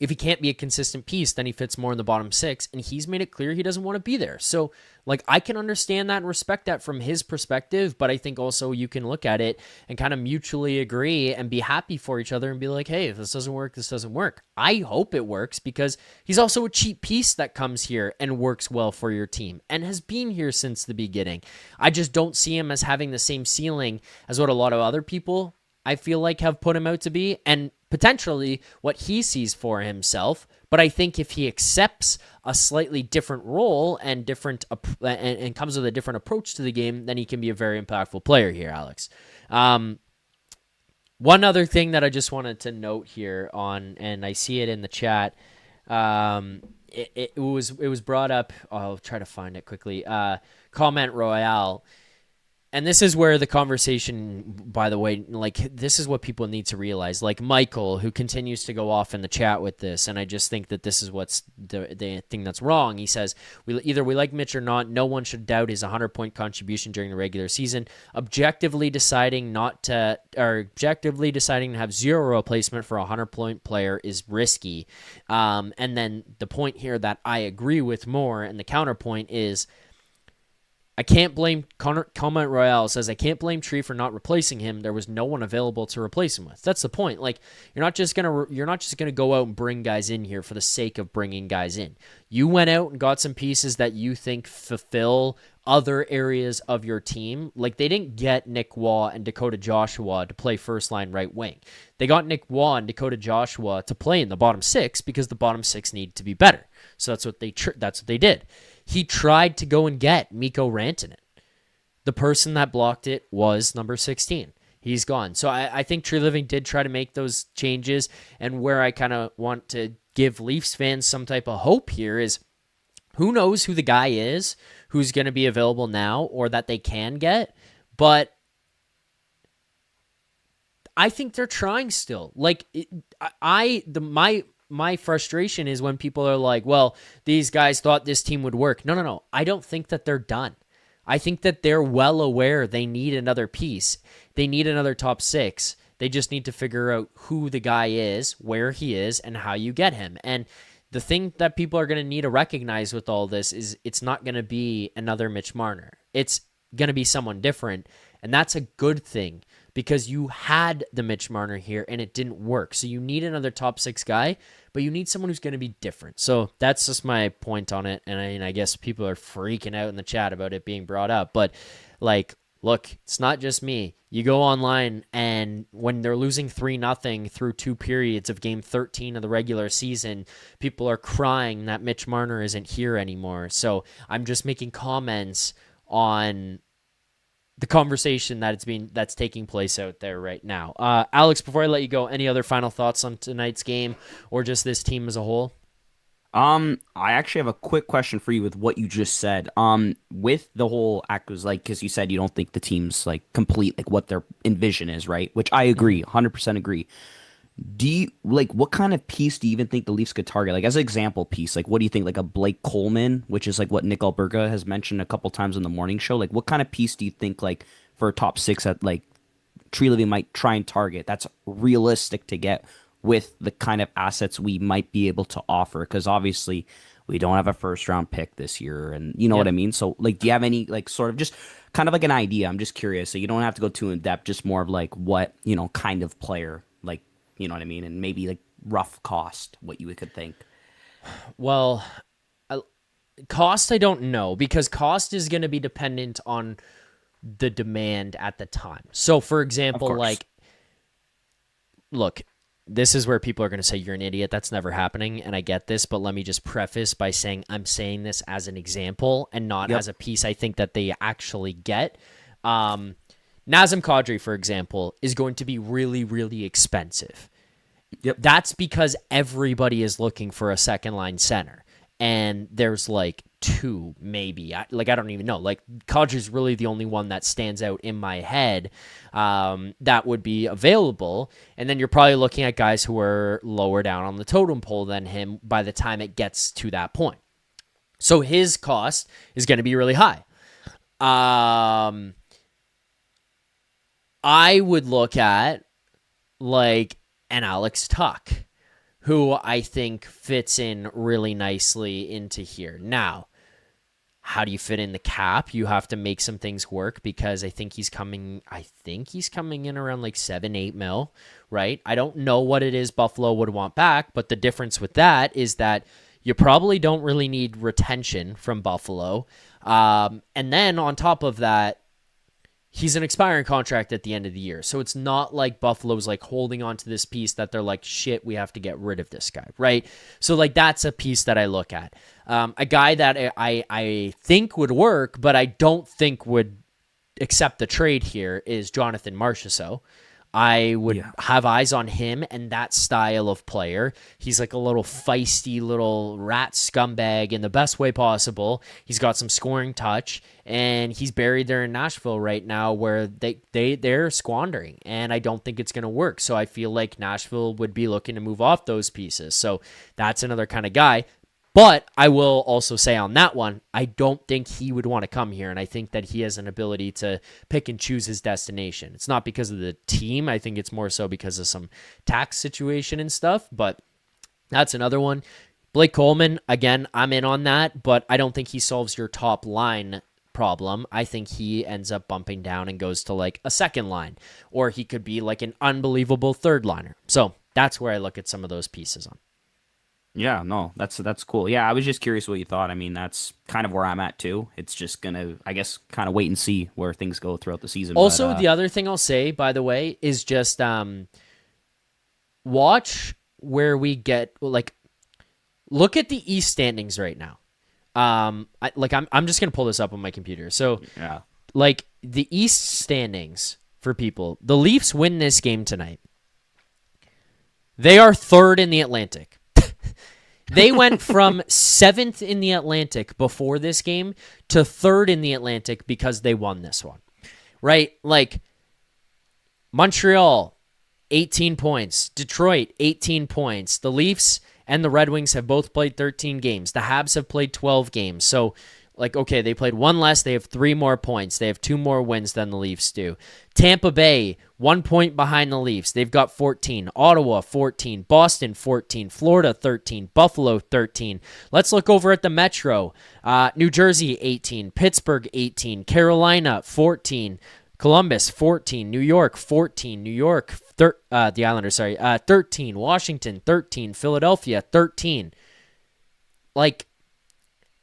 If he can't be a consistent piece, then he fits more in the bottom 6, and he's made it clear he doesn't want to be there. So, like, I can understand that and respect that from his perspective, but I think also you can look at it and kind of mutually agree and be happy for each other and be like, hey, if this doesn't work, this doesn't work. I hope it works because he's also a cheap piece that comes here and works well for your team and has been here since the beginning. I just don't see him as having the same ceiling as what a lot of other people I feel like have put him out to be, and potentially what he sees for himself. But I think if he accepts a slightly different role and and comes with a different approach to the game, then he can be a very impactful player here, Alex. One other thing that I just wanted to note here on, and I see it in the chat, it was brought up. I'll try to find it quickly. Comment Royale. And this is where the conversation, by the way, like, this is what people need to realize. Like Michael, who continues to go off in the chat with this, and I just think that this is what's the thing that's wrong. He says, either we like Mitch or not, no one should doubt his 100-point contribution during the regular season. Objectively deciding to have zero replacement for a 100-point player is risky. And then the point here that I agree with more, and the counterpoint is, I can't blame Comment Royale says I can't blame Tree for not replacing him. There was no one available to replace him with. That's the point. Like, you're not just gonna go out and bring guys in here for the sake of bringing guys in. You went out and got some pieces that you think fulfill other areas of your team. Like, they didn't get Nick Waugh and Dakota Joshua to play first line right wing. They got Nick Waugh and Dakota Joshua to play in the bottom 6 because the bottom 6 needed to be better. So that's what they did. He tried to go and get Mikko Rantanen. The person that blocked it was number 16. He's gone. So I think Tree Living did try to make those changes, and where I kind of want to give Leafs fans some type of hope here is, who knows who the guy is who's going to be available now or that they can get, but I think they're trying still. Like, my frustration is when people are like, well, these guys thought this team would work. No. I don't think that they're done. I think that they're well aware they need another piece. They need another top 6. They just need to figure out who the guy is, where he is, and how you get him. And the thing that people are going to need to recognize with all this is it's not going to be another Mitch Marner. It's going to be someone different, and that's a good thing, because you had the Mitch Marner here and it didn't work. So you need another top 6 guy, but you need someone who's going to be different. So that's just my point on it. And I guess people are freaking out in the chat about it being brought up. But, like, look, it's not just me. You go online, and when they're losing 3-0 through 2 periods of game 13 of the regular season, people are crying that Mitch Marner isn't here anymore. So I'm just making comments on the conversation that's taking place out there right now. Alex, before I let you go, any other final thoughts on tonight's game or just this team as a whole? I actually have a quick question for you with what you just said. With the whole act was like, because you said you don't think the team's like complete, like what their envision is, right? Which I agree, 100% agree. Do you like, what kind of piece do you even think the Leafs could target? Like, as an example piece, like, what do you think? Like a Blake Coleman, which is like what Nick Alberga has mentioned a couple times in the morning show. Like, what kind of piece do you think, like, for a top 6 that like Tree Living might try and target that's realistic to get with the kind of assets we might be able to offer? Because obviously we don't have a first round pick this year, and you know what I mean? So, like, do you have any, like, sort of just kind of like an idea? I'm just curious. So you don't have to go too in depth, just more of like what, you know, kind of player, like, you know what I mean? And maybe like rough cost, what you could think. Well, cost, I don't know, because cost is going to be dependent on the demand at the time. So, for example, like, look, this is where people are going to say you're an idiot. That's never happening, and I get this, but let me just preface by saying I'm saying this as an example and not as a piece I think that they actually get. Nazem Kadri, for example, is going to be really, really expensive. Yep. That's because everybody is looking for a second-line center, and there's like 2, maybe. I don't even know. Like, Kadri's really the only one that stands out in my head that would be available, and then you're probably looking at guys who are lower down on the totem pole than him by the time it gets to that point. So his cost is going to be really high. I would look at, like, an Alex Tuck, who I think fits in really nicely into here. Now, how do you fit in the cap? You have to make some things work because I think he's coming in around like 7-8 mil, right? I don't know what it is Buffalo would want back, but the difference with that is that you probably don't really need retention from Buffalo. And then on top of that, he's an expiring contract at the end of the year. So it's not like Buffalo's like holding on to this piece that they're like, shit, we have to get rid of this guy, right? So like that's a piece that I look at. A guy that I think would work, but I don't think would accept the trade here is Jonathan Marchessault. I would have eyes on him and that style of player. He's like a little feisty little rat scumbag in the best way possible. He's got some scoring touch, and he's buried there in Nashville right now where they're squandering, and I don't think it's going to work. So I feel like Nashville would be looking to move off those pieces. So that's another kind of guy. But I will also say on that one, I don't think he would want to come here, and I think that he has an ability to pick and choose his destination. It's not because of the team. I think it's more so because of some tax situation and stuff, but that's another one. Blake Coleman, again, I'm in on that, but I don't think he solves your top line problem. I think he ends up bumping down and goes to like a second line, or he could be like an unbelievable third liner. So that's where I look at some of those pieces on. Yeah, no, that's cool. Yeah, I was just curious what you thought. I mean, that's kind of where I'm at too. It's just gonna, I guess, kind of wait and see where things go throughout the season. Also, but, the other thing I'll say, by the way, is just watch where we get like, look at the East standings right now. I'm just gonna pull this up on my computer. So yeah, like the East standings for people, the Leafs win this game tonight. They are third in the Atlantic. They went from 7th in the Atlantic before this game to 3rd in the Atlantic because they won this one, right? Like Montreal, 18 points. Detroit, 18 points. The Leafs and the Red Wings have both played 13 games. The Habs have played 12 games. So, like, okay, they played one less. They have 3 more points. They have 2 more wins than the Leafs do. Tampa Bay, 1 point behind the Leafs. They've got 14. Ottawa, 14. Boston, 14. Florida, 13. Buffalo, 13. Let's look over at the Metro. New Jersey, 18. Pittsburgh, 18. Carolina, 14. Columbus, 14. New York, 14. New York, the Islanders, 13. Washington, 13. Philadelphia, 13. Like,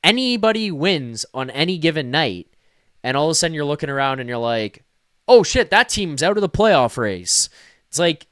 anybody wins on any given night, and all of a sudden you're looking around and you're like, oh shit, that team's out of the playoff race. It's like,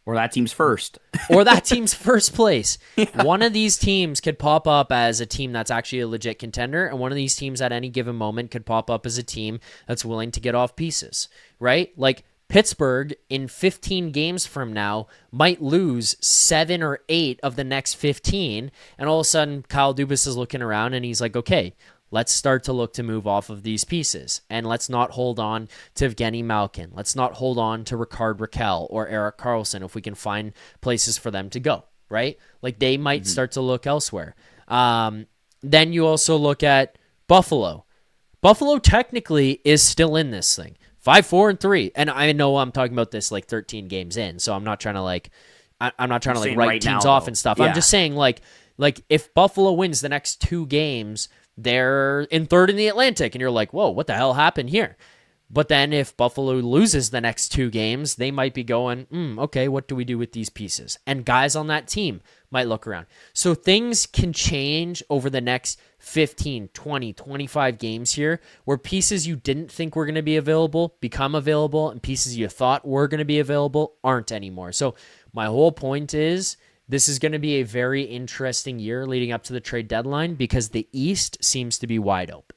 or that team's first. or that team's first place. Yeah. One of these teams could pop up as a team that's actually a legit contender, and one of these teams at any given moment could pop up as a team that's willing to get off pieces, right? Like Pittsburgh in 15 games from now might lose 7 or 8 of the next 15, and all of a sudden Kyle Dubas is looking around and he's like, okay, let's start to look to move off of these pieces, and let's not hold on to Evgeny Malkin. Let's not hold on to Rickard Rakell or Erik Karlsson if we can find places for them to go, right? Like they might start to look elsewhere. Then you also look at Buffalo. Buffalo technically is still in this thing. 5-4-3. And I know I'm talking about this like 13 games in, so I'm not trying to like I'm not trying to like write teams off and stuff. Yeah. I'm just saying like if Buffalo wins the next 2 games, they're in 3rd in the Atlantic, and you're like, whoa, what the hell happened here? But then if Buffalo loses the next 2 games, they might be going, okay, what do we do with these pieces? And guys on that team might look around. So things can change over the next 15, 20, 25 games here, where pieces you didn't think were going to be available become available, and pieces you thought were going to be available aren't anymore. So my whole point is this is going to be a very interesting year leading up to the trade deadline because the East seems to be wide open.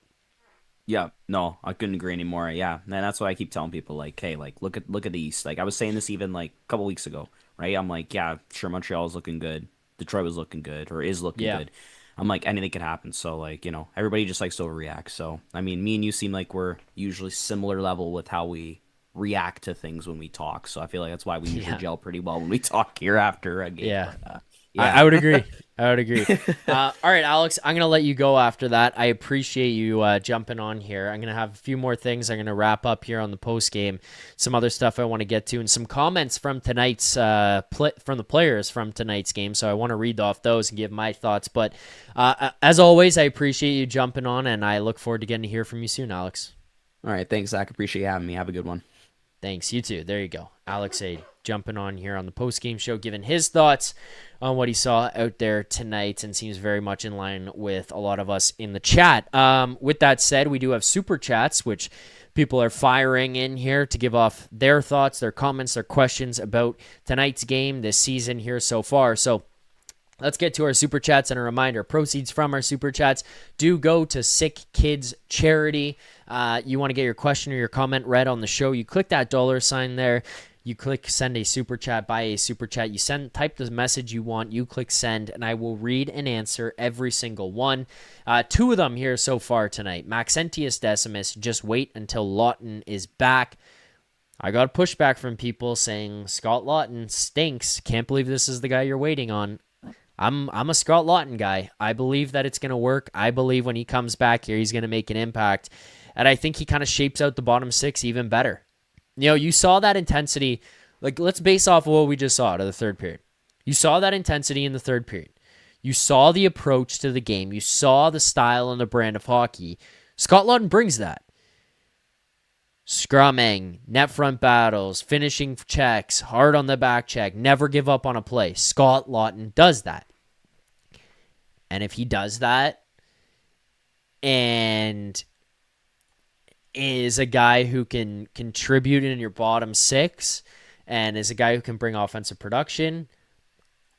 Yeah, no, I couldn't agree anymore. Yeah, and that's why I keep telling people, like, hey, like, look at the East. Like, I was saying this even like a couple weeks ago, right? I'm like, yeah, sure, Montreal is looking good, Detroit was looking good, or is looking good. I'm like, anything could happen. So, like, you know, everybody just likes to overreact. So, I mean, me and you seem like we're usually similar level with how we react to things when we talk. So I feel like that's why we usually gel pretty well when we talk here after a game. Yeah, but, I would agree. I would agree. All right, Alex, I'm going to let you go after that. I appreciate you jumping on here. I'm going to have a few more things I'm going to wrap up here on the post game, some other stuff I want to get to, and some comments from tonight's from the players from tonight's game. So I want to read off those and give my thoughts. But as always, I appreciate you jumping on, and I look forward to getting to hear from you soon, Alex. All right, thanks, Zach. Appreciate you having me. Have a good one. Thanks. You too. There you go. Alex A jumping on here on the post-game show, giving his thoughts on what he saw out there tonight, and seems very much in line with a lot of us in the chat. With that said, we do have super chats, which people are firing in here to give off their thoughts, their comments, their questions about tonight's game, this season here so far. So let's get to our super chats, and a reminder, proceeds from our super chats do go to Sick Kids Charity. You want to get your question or your comment read on the show, you click that $sign there. You click send a super chat, buy a super chat. You type the message you want. You click send, and I will read and answer every single one. 2 of them here so far tonight. Maxentius Decimus, just wait until Lawton is back. I got a pushback from people saying Scott Lawton stinks. Can't believe this is the guy you're waiting on. I'm a Scott Lawton guy. I believe that it's going to work. I believe when he comes back here, he's going to make an impact. And I think he kind of shapes out the bottom 6 even better. You know, you saw that intensity. Like, let's base off of what we just saw out of the third period. You saw that intensity in the third period. You saw the approach to the game. You saw the style and the brand of hockey. Scott Lawton brings that. Scrumming, net front battles, finishing checks, hard on the back check, never give up on a play. Scott Lawton does that. And if he does that and is a guy who can contribute in your bottom 6 and is a guy who can bring offensive production,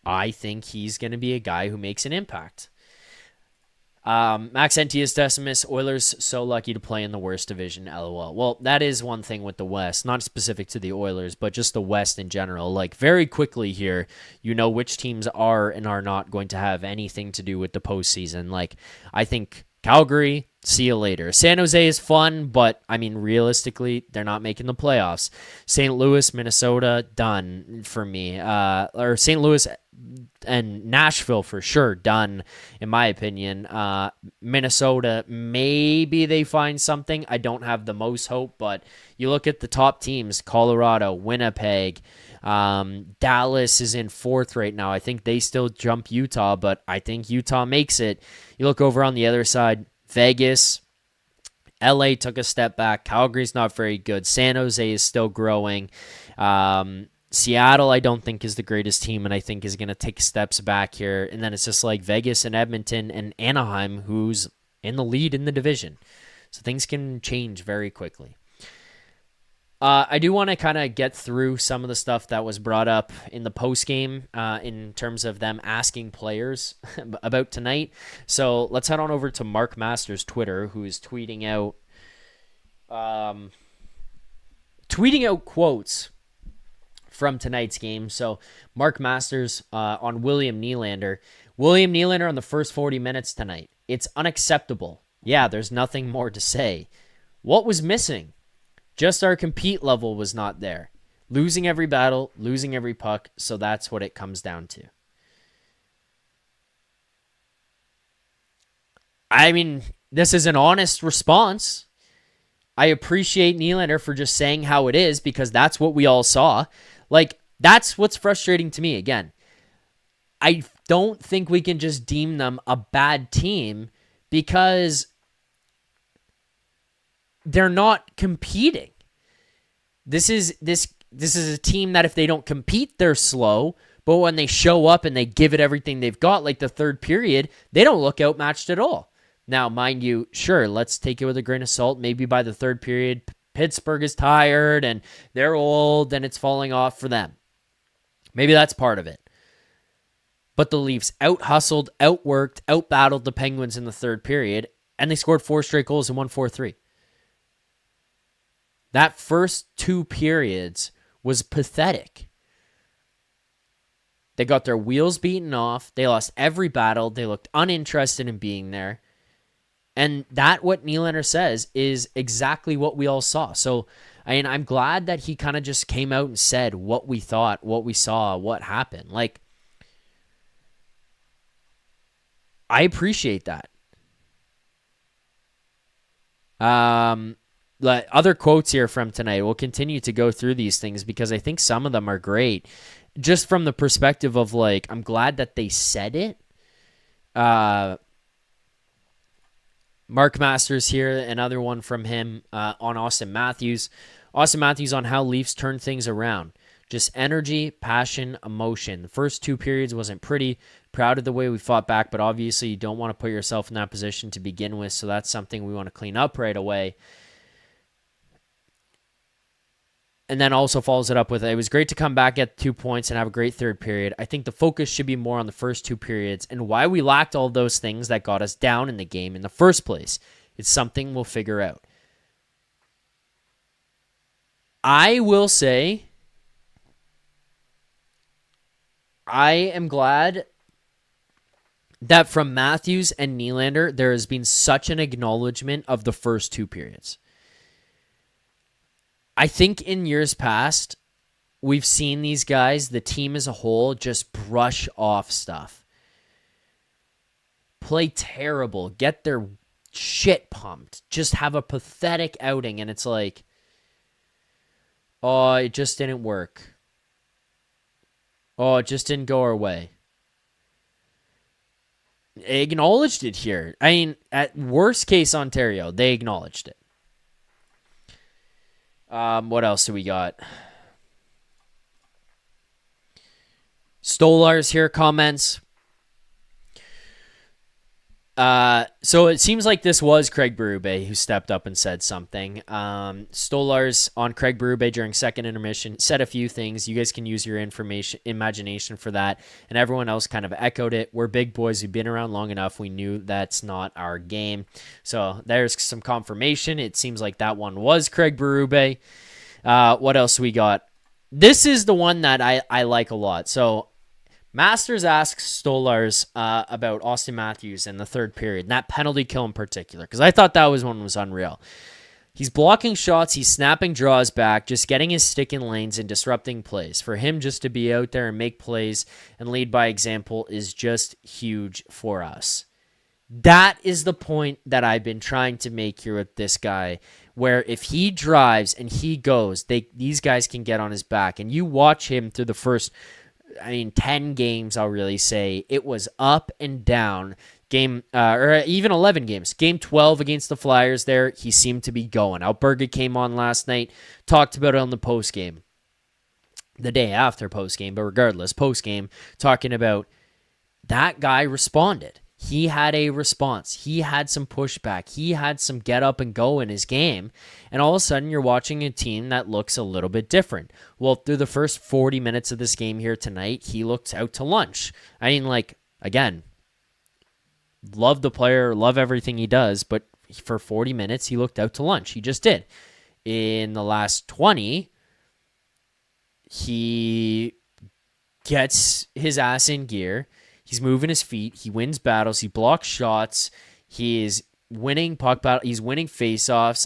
I think he's going to be a guy who makes an impact. Maxentius Decimus, Oilers so lucky to play in the worst division, LOL. Well, that is one thing with the West, not specific to the Oilers, but just the West in general. Like, very quickly here, you know which teams are and are not going to have anything to do with the postseason. Like, I think Calgary, see you later. San Jose is fun, but, I mean, realistically, they're not making the playoffs. St. Louis, Minnesota, done for me. Or St. Louis and Nashville for sure, done, in my opinion. Minnesota, maybe they find something. I don't have the most hope, but you look at the top teams, Colorado, Winnipeg, Dallas is in 4th right now. I think they still jump Utah, but I think Utah makes it. You look over on the other side, Vegas, LA took a step back. Calgary's not very good. San Jose is still growing. Seattle, I don't think, is the greatest team, and I think is going to take steps back here. And then it's just like Vegas and Edmonton and Anaheim, who's in the lead in the division. So things can change very quickly. I do want to kind of get through some of the stuff that was brought up in the postgame in terms of them asking players about tonight. So let's head on over to Mark Masters' Twitter, who is tweeting out quotes from tonight's game. So Mark Masters on William Nylander. William Nylander on the first 40 minutes tonight. It's unacceptable. Yeah, there's nothing more to say. What was missing? Just our compete level was not there. Losing every battle, losing every puck, so that's what it comes down to. I mean, this is an honest response. I appreciate Nylander for just saying how it is, because that's what we all saw. Like, that's what's frustrating to me. Again, I don't think we can just deem them a bad team because they're not competing. This is a team that if they don't compete, they're slow. But when they show up and they give it everything they've got, like the third period, they don't look outmatched at all. Now, mind you, sure, let's take it with a grain of salt. Maybe by the third period, Pittsburgh is tired and they're old and it's falling off for them. Maybe that's part of it. But the Leafs out-hustled, outworked, out-battled the Penguins in the third period, and they scored 4 straight goals and won 4-3. That first 2 periods was pathetic. They got their wheels beaten off. They lost every battle. They looked uninterested in being there. And that, what Nylander says, is exactly what we all saw. So, I mean, I'm glad that he kind of just came out and said what we thought, what we saw, what happened. Like, I appreciate that. Other quotes here from tonight. We'll continue to go through these things because I think some of them are great. Just from the perspective of like, I'm glad that they said it. Mark Masters here, another one from him on Auston Matthews. Auston Matthews on how Leafs turn things around. Just energy, passion, emotion. The first 2 periods wasn't pretty. Proud of the way we fought back, but obviously you don't want to put yourself in that position to begin with, so that's something we want to clean up right away. And then also follows it up with, it was great to come back at 2 points and have a great third period. I think the focus should be more on the first 2 periods and why we lacked all those things that got us down in the game in the first place. It's something we'll figure out. I will say, I am glad that from Matthews and Nylander, there has been such an acknowledgement of the first 2 periods. I think in years past, we've seen these guys, the team as a whole, just brush off stuff. Play terrible, get their shit pumped, just have a pathetic outing, and it's like, oh, it just didn't work. Oh, it just didn't go our way. They acknowledged it here. I mean, at worst case Ontario, they acknowledged it. What else do we got? Stolar's here comments. So it seems like this was Craig Berube who stepped up and said something. Stolar's on Craig Berube during second intermission said a few things. You guys can use your imagination for that. And everyone else kind of echoed it. We're big boys. We've been around long enough. We knew that's not our game. So there's some confirmation. It seems like that one was Craig Berube. What else we got? This is the one that I like a lot. So Masters asks Stolarz about Auston Matthews in the third period, and that penalty kill in particular, because I thought that one was unreal. He's blocking shots, he's snapping draws back, just getting his stick in lanes and disrupting plays. For him just to be out there and make plays and lead by example is just huge for us. That is the point that I've been trying to make here with this guy, where if he drives and he goes, these guys can get on his back. And you watch him through the first 10 games, I'll really say. It was up and down. Or even 11 games. Game 12 against the Flyers there, he seemed to be going. Alberga came on last night, talked about it on the postgame. The day after postgame, but regardless, postgame, talking about that guy responded. He had a response. He had some pushback. He had some get up and go in his game. And all of a sudden, you're watching a team that looks a little bit different. Well, through the first 40 minutes of this game here tonight, he looked out to lunch. Again, love the player, love everything he does, but for 40 minutes, he looked out to lunch. He just did. In the last 20, he gets his ass in gear. He's moving his feet. He wins battles. He blocks shots. He is winning puck battle. He's winning faceoffs.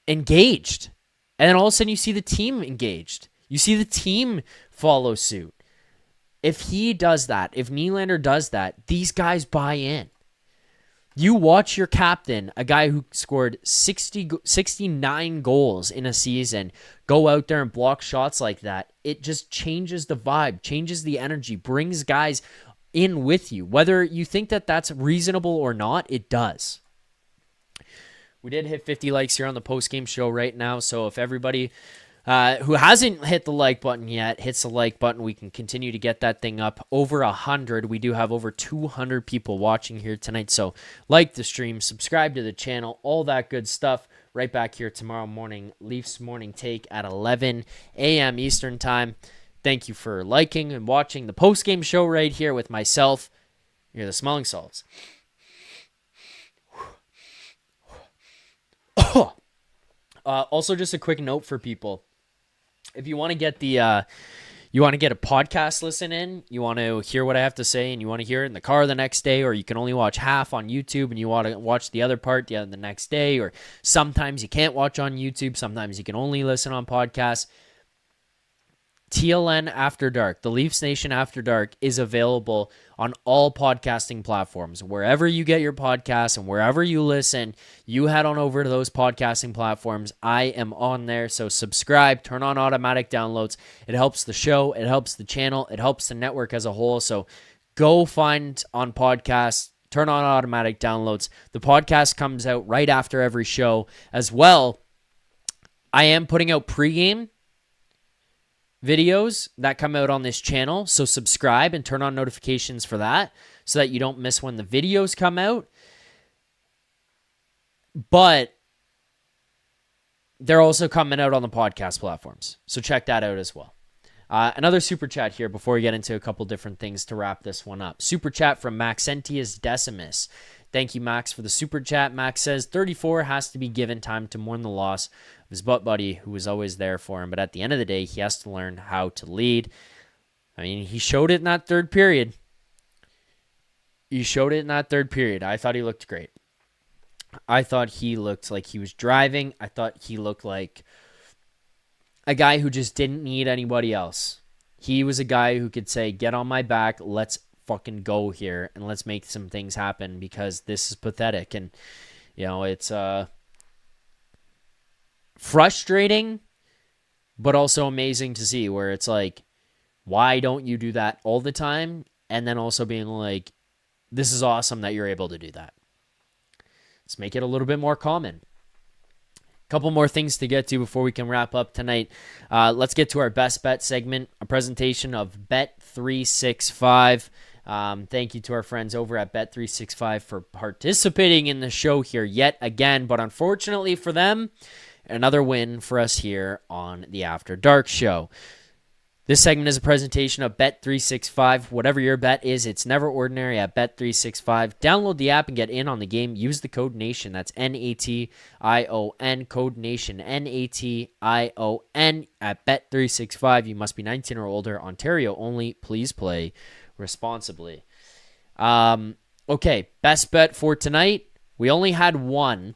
Engaged. And then all of a sudden you see the team engaged. You see the team follow suit. If he does that, if Nylander does that, these guys buy in. You watch your captain, a guy who scored 69 goals in a season, go out there and block shots like that. It just changes the vibe, changes the energy, brings guys in with you. Whether you think that that's reasonable or not, it does. We did hit 50 likes here on the postgame show right now, so if everybody who hasn't hit the like button yet hits the like button, we can continue to get that thing up over 100. We do have over 200 people watching here tonight, so like the stream, subscribe to the channel, all that good stuff. Right back here tomorrow morning, Leafs Morning Take at 11 a.m. Eastern Time. Thank you for liking and watching the postgame show right here with myself. You're the Smelling Salts. Also, just a quick note for people. If you want to get a podcast listen in, you want to hear what I have to say, and you want to hear it in the car the next day, or you can only watch half on YouTube and you want to watch the other part the next day, or sometimes you can't watch on YouTube, sometimes you can only listen on podcasts. TLN After Dark, the Leafs Nation After Dark, is available on all podcasting platforms. Wherever you get your podcasts and wherever you listen, you head on over to those podcasting platforms. I am on there, so subscribe, turn on automatic downloads. It helps the show, it helps the channel, it helps the network as a whole. So go find on podcasts, turn on automatic downloads. The podcast comes out right after every show as well. I am putting out pregame videos that come out on this channel, so subscribe and turn on notifications for that so that you don't miss when the videos come out. But they're also coming out on the podcast platforms, so check that out as well. Another super chat here before we get into a couple different things to wrap this one up. Super chat from Maxentius Decimus. Thank you, Max, for the super chat. Max says 34 has to be given time to mourn the loss of his butt buddy who was always there for him. But at the end of the day, he has to learn how to lead. I mean, he showed it in that third period. I thought he looked great. I thought he looked like he was driving. I thought he looked like a guy who just didn't need anybody else. He was a guy who could say, get on my back, let's fucking go here, and let's make some things happen because this is pathetic. And, you know, it's frustrating, but also amazing to see where it's like, why don't you do that all the time? And then also being like, this is awesome that you're able to do that. Let's make it a little bit more common. Couple more things to get to before we can wrap up tonight. Let's get to our best bet segment, a presentation of Bet365. Thank you to our friends over at Bet365 for participating in the show here yet again. But unfortunately for them, another win for us here on the After Dark show. This segment is a presentation of Bet365. Whatever your bet is, it's never ordinary at Bet365. Download the app and get in on the game. Use the code NATION. That's NATION. Code NATION. NATION at Bet365. You must be 19 or older. Ontario only. Please play responsibly. Okay, best bet for tonight. We only had one.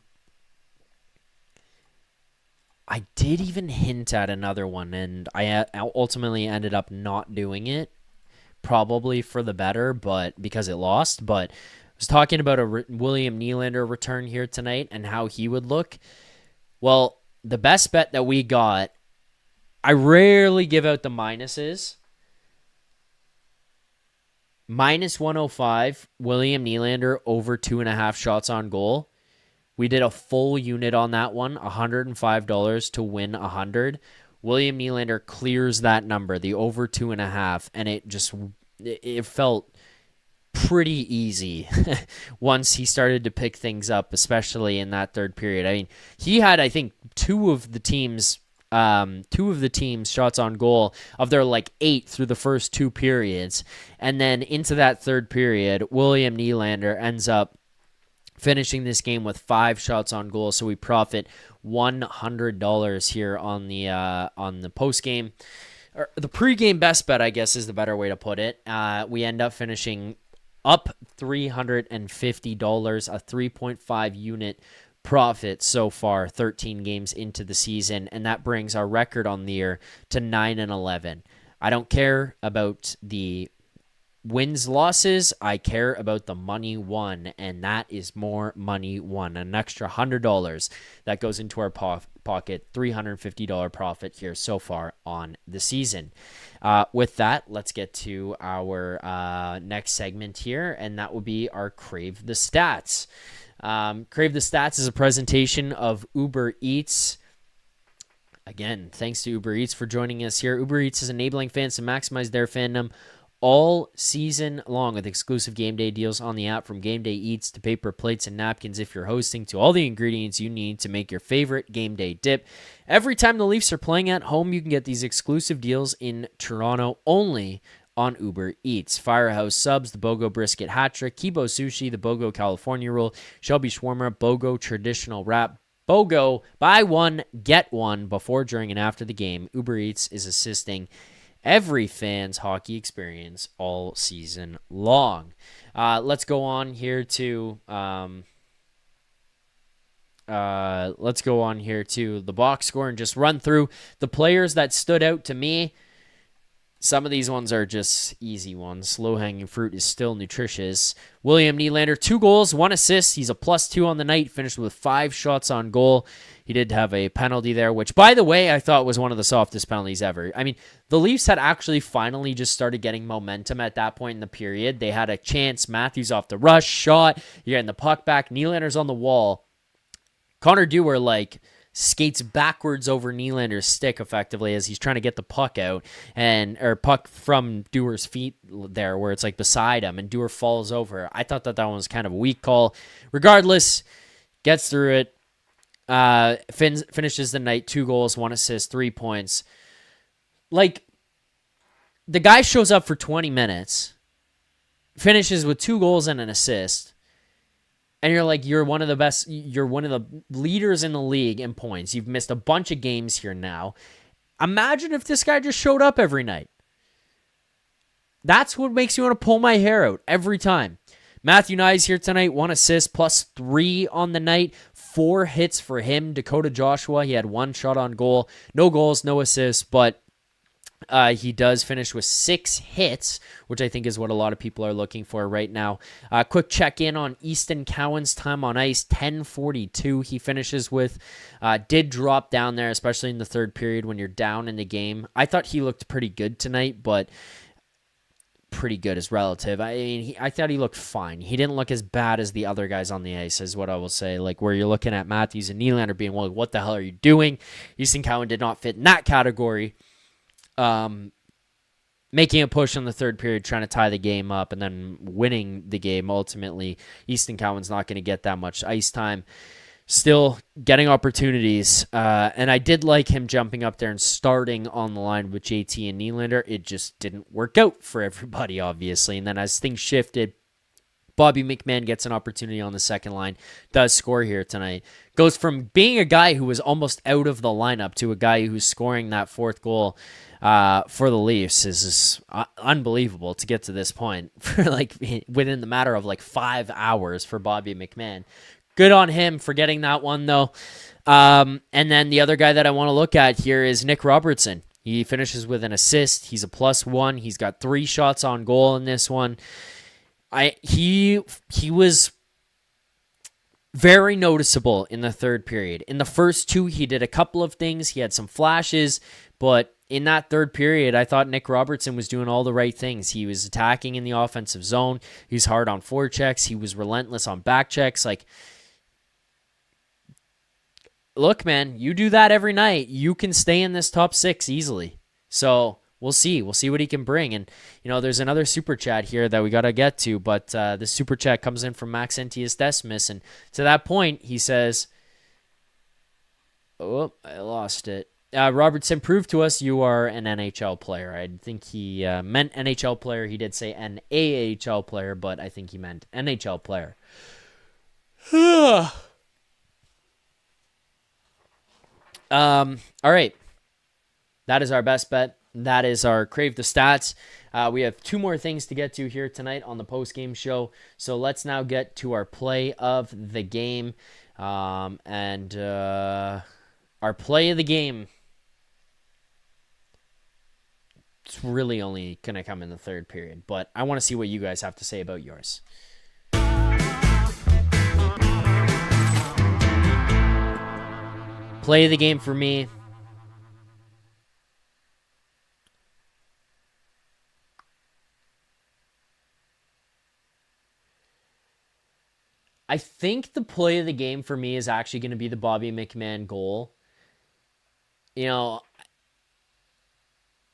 I did even hint at another one, and I ultimately ended up not doing it, probably for the better, but because it lost. But I was talking about a William Nylander return here tonight and how he would look. Well, the best bet that we got, I rarely give out the minuses. Minus 105, William Nylander over 2.5 shots on goal. We did a full unit on that one, $105 to win 100. William Nylander clears that number, the over 2.5, and it felt pretty easy once he started to pick things up, especially in that third period. I mean, he had, I think, two of the team's shots on goal of their 8 through the first two periods, and then into that third period, William Nylander ends up finishing this game with 5 shots on goal, so we profit $100 here on the post game, or the pregame best bet, I guess is the better way to put it. We end up finishing up $350, a 3.5 unit profit so far, 13 games into the season, and that brings our record on the year to 9-11. I don't care about the wins, losses. I care about the money won, and that is more money won. An extra $100 that goes into our pocket, $350 profit here so far on the season. With that, let's get to our next segment here, and that will be our Crave the Stats. Crave the Stats is a presentation of Uber Eats. Again, thanks to Uber Eats for joining us here. Uber Eats is enabling fans to maximize their fandom all season long with exclusive game day deals on the app, from game day eats to paper plates and napkins if you're hosting, to all the ingredients you need to make your favorite game day dip. Every time the Leafs are playing at home, you can get these exclusive deals in Toronto only on Uber Eats. Firehouse Subs, the BOGO Brisket Hat Trick, Kibo Sushi, the BOGO California Roll, Shelby Shawarma, BOGO Traditional Wrap, BOGO Buy One, Get One before, during, and after the game. Uber Eats is assisting every fan's hockey experience all season long. Let's go on here to the box score and just run through the players that stood out to me. Some of these ones are just easy ones. Low-hanging fruit is still nutritious. William Nylander, 2 goals, 1 assist. He's a +2 on the night, finished with 5 shots on goal. He did have a penalty there, which, by the way, I thought was one of the softest penalties ever. I mean, the Leafs had actually finally just started getting momentum at that point in the period. They had a chance. Matthews off the rush, shot. You're getting the puck back. Nylander's on the wall. Connor Dewar, skates backwards over Nylander's stick effectively as he's trying to get the puck out or puck from Dewar's feet there where it's beside him, and Dewar falls over. I thought that one was kind of a weak call. Regardless, gets through it. Finishes the night 2 goals, 1 assist, 3 points. The guy shows up for 20 minutes, finishes with 2 goals and an assist. And you're one of the best, you're one of the leaders in the league in points. You've missed a bunch of games here now. Imagine if this guy just showed up every night. That's what makes me want to pull my hair out every time. Matthew Knies here tonight, 1 assist, +3 on the night, 4 hits for him. Dakota Joshua, he had 1 shot on goal. No goals, no assists, but he does finish with 6 hits, which I think is what a lot of people are looking for right now. Quick check-in on Easton Cowan's time on ice, 10:42 he finishes with. Did drop down there, especially in the third period when you're down in the game. I thought he looked pretty good tonight, but pretty good is relative. I mean, I thought he looked fine. He didn't look as bad as the other guys on the ice, is what I will say. Where you're looking at Matthews and Nylander being, well, what the hell are you doing? Easton Cowan did not fit in that category. Making a push in the third period, trying to tie the game up, and then winning the game ultimately. Easton Cowan's not going to get that much ice time. Still getting opportunities, and I did like him jumping up there and starting on the line with JT and Nylander. It just didn't work out for everybody, obviously. And then as things shifted, Bobby McMann gets an opportunity on the second line, does score here tonight. Goes from being a guy who was almost out of the lineup to a guy who's scoring that 4th goal for the Leafs is unbelievable to get to this point for within the matter of 5 hours for Bobby McMann. Good on him for getting that one though. And then the other guy that I want to look at here is Nick Robertson. He finishes with an assist. He's a +1. He's got 3 shots on goal in this one. He was very noticeable in the third period. In the first 2, he did a couple of things. He had some flashes, but in that third period, I thought Nick Robertson was doing all the right things. He was attacking in the offensive zone. He was hard on forechecks. He was relentless on back checks. Look, man, you do that every night, you can stay in this top 6 easily. So we'll see. We'll see what he can bring. And, there's another super chat here that we got to get to, but this super chat comes in from Maxentius Decimus. And to that point, he says, oh, I lost it. Robertson, proved to us you are an NHL player. I think he meant NHL player. He did say an AHL player, but I think he meant NHL player. All right. That is our best bet. That is our Crave the Stats. We have 2 more things to get to here tonight on the post-game show. So let's now get to our play of the game. Our play of the game, it's really only going to come in the third period. But I want to see what you guys have to say about yours. Play of the game for me. I think the play of the game for me is actually going to be the Bobby McMann goal.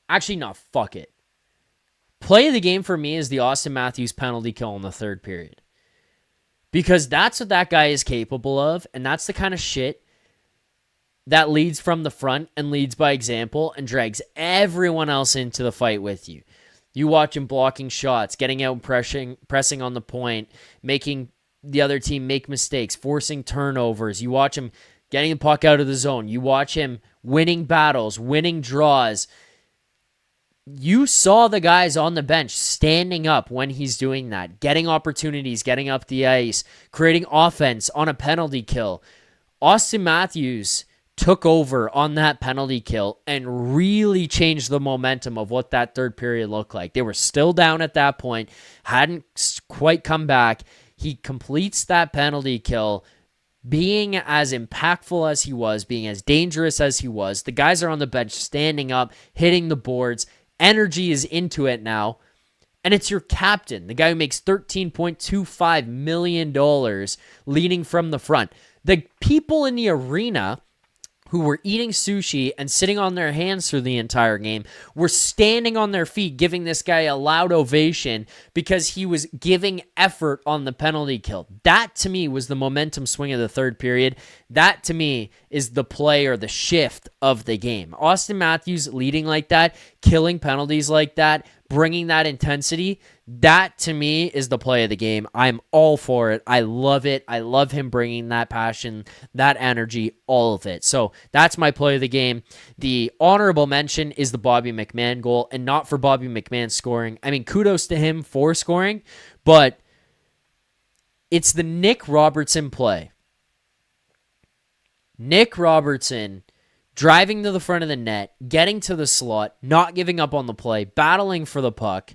Actually, no, fuck it. Play of the game for me is the Auston Matthews penalty kill in the third period. Because that's what that guy is capable of, and that's the kind of shit that leads from the front and leads by example and drags everyone else into the fight with you. You watch him blocking shots, getting out and pressing on the point, making the other team make mistakes, forcing turnovers. You watch him getting the puck out of the zone. You watch him winning battles, winning draws. You saw the guys on the bench standing up when he's doing that, getting opportunities, getting up the ice, creating offense on a penalty kill. Auston Matthews took over on that penalty kill and really changed the momentum of what that third period looked like. They were still down at that point, hadn't quite come back. He completes that penalty kill, being as impactful as he was, being as dangerous as he was. The guys are on the bench standing up, hitting the boards. Energy is into it now. And it's your captain, the guy who makes $13.25 million leading from the front. The people in the arena who were eating sushi and sitting on their hands through the entire game were standing on their feet, giving this guy a loud ovation because he was giving effort on the penalty kill. That, to me, was the momentum swing of the third period. That, to me, is the play or the shift of the game. Auston Matthews leading like that, killing penalties like that, bringing that intensity, that to me is the play of the game. I'm all for it. I love it. I love him bringing that passion, that energy, all of it. So that's my play of the game. The honorable mention is the Bobby McMann goal, and not for Bobby McMann scoring. I mean, kudos to him for scoring, but it's the Nick Robertson play. Nick Robertson driving to the front of the net, getting to the slot, not giving up on the play, battling for the puck.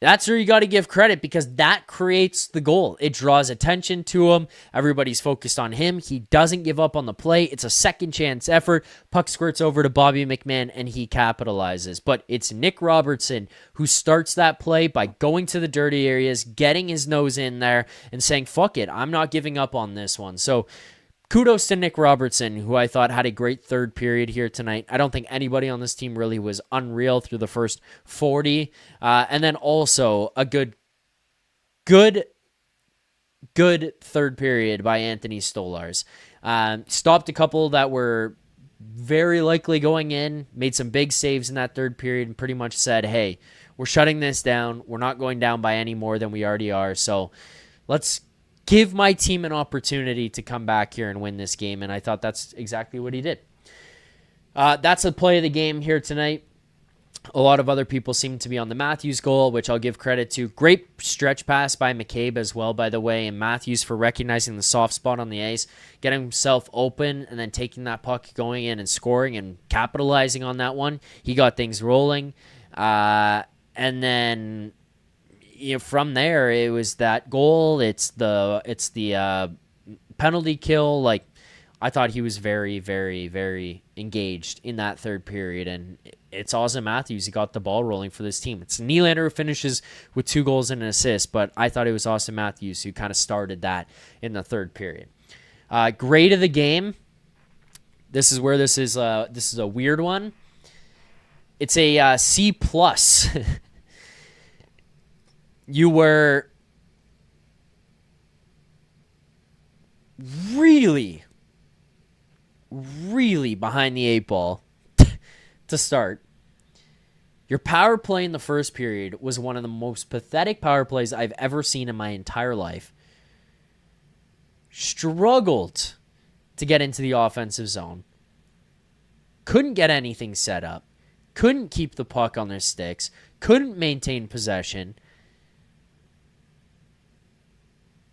That's where you got to give credit because that creates the goal. It draws attention to him. Everybody's focused on him. He doesn't give up on the play. It's a second chance effort. Puck squirts over to Bobby McMann and he capitalizes. But it's Nick Robertson who starts that play by going to the dirty areas, getting his nose in there and saying, fuck it, I'm not giving up on this one. So kudos to Nick Robertson, who I thought had a great third period here tonight. I don't think anybody on this team really was unreal through the first 40. And then also a good third period by Anthony Stolarz. Stopped a couple that were very likely going in, made some big saves in that third period, and pretty much said, hey, we're shutting this down. We're not going down by any more than we already are. So let's give my team an opportunity to come back here and win this game, and I thought that's exactly what he did. That's the play of the game here tonight. A lot of other people seem to be on the Matthews goal, which I'll give credit to. Great stretch pass by McCabe as well, by the way, and Matthews for recognizing the soft spot on the ice, getting himself open, and then taking that puck, going in and scoring and capitalizing on that one. He got things rolling. And then from there, it was that goal. It's the penalty kill. Like, I thought he was very, very, very engaged in that third period, and it's Auston Matthews. He got the ball rolling for this team. It's Nylander who finishes with 2 goals and an assist, but I thought it was Auston Matthews who kind of started that in the third period. Grade of the game. This is where this is a weird one. It's a C plus. You were really, really behind the 8 ball to start. Your power play in the first period was one of the most pathetic power plays I've ever seen in my entire life. Struggled to get into the offensive zone. Couldn't get anything set up. Couldn't keep the puck on their sticks. Couldn't maintain possession.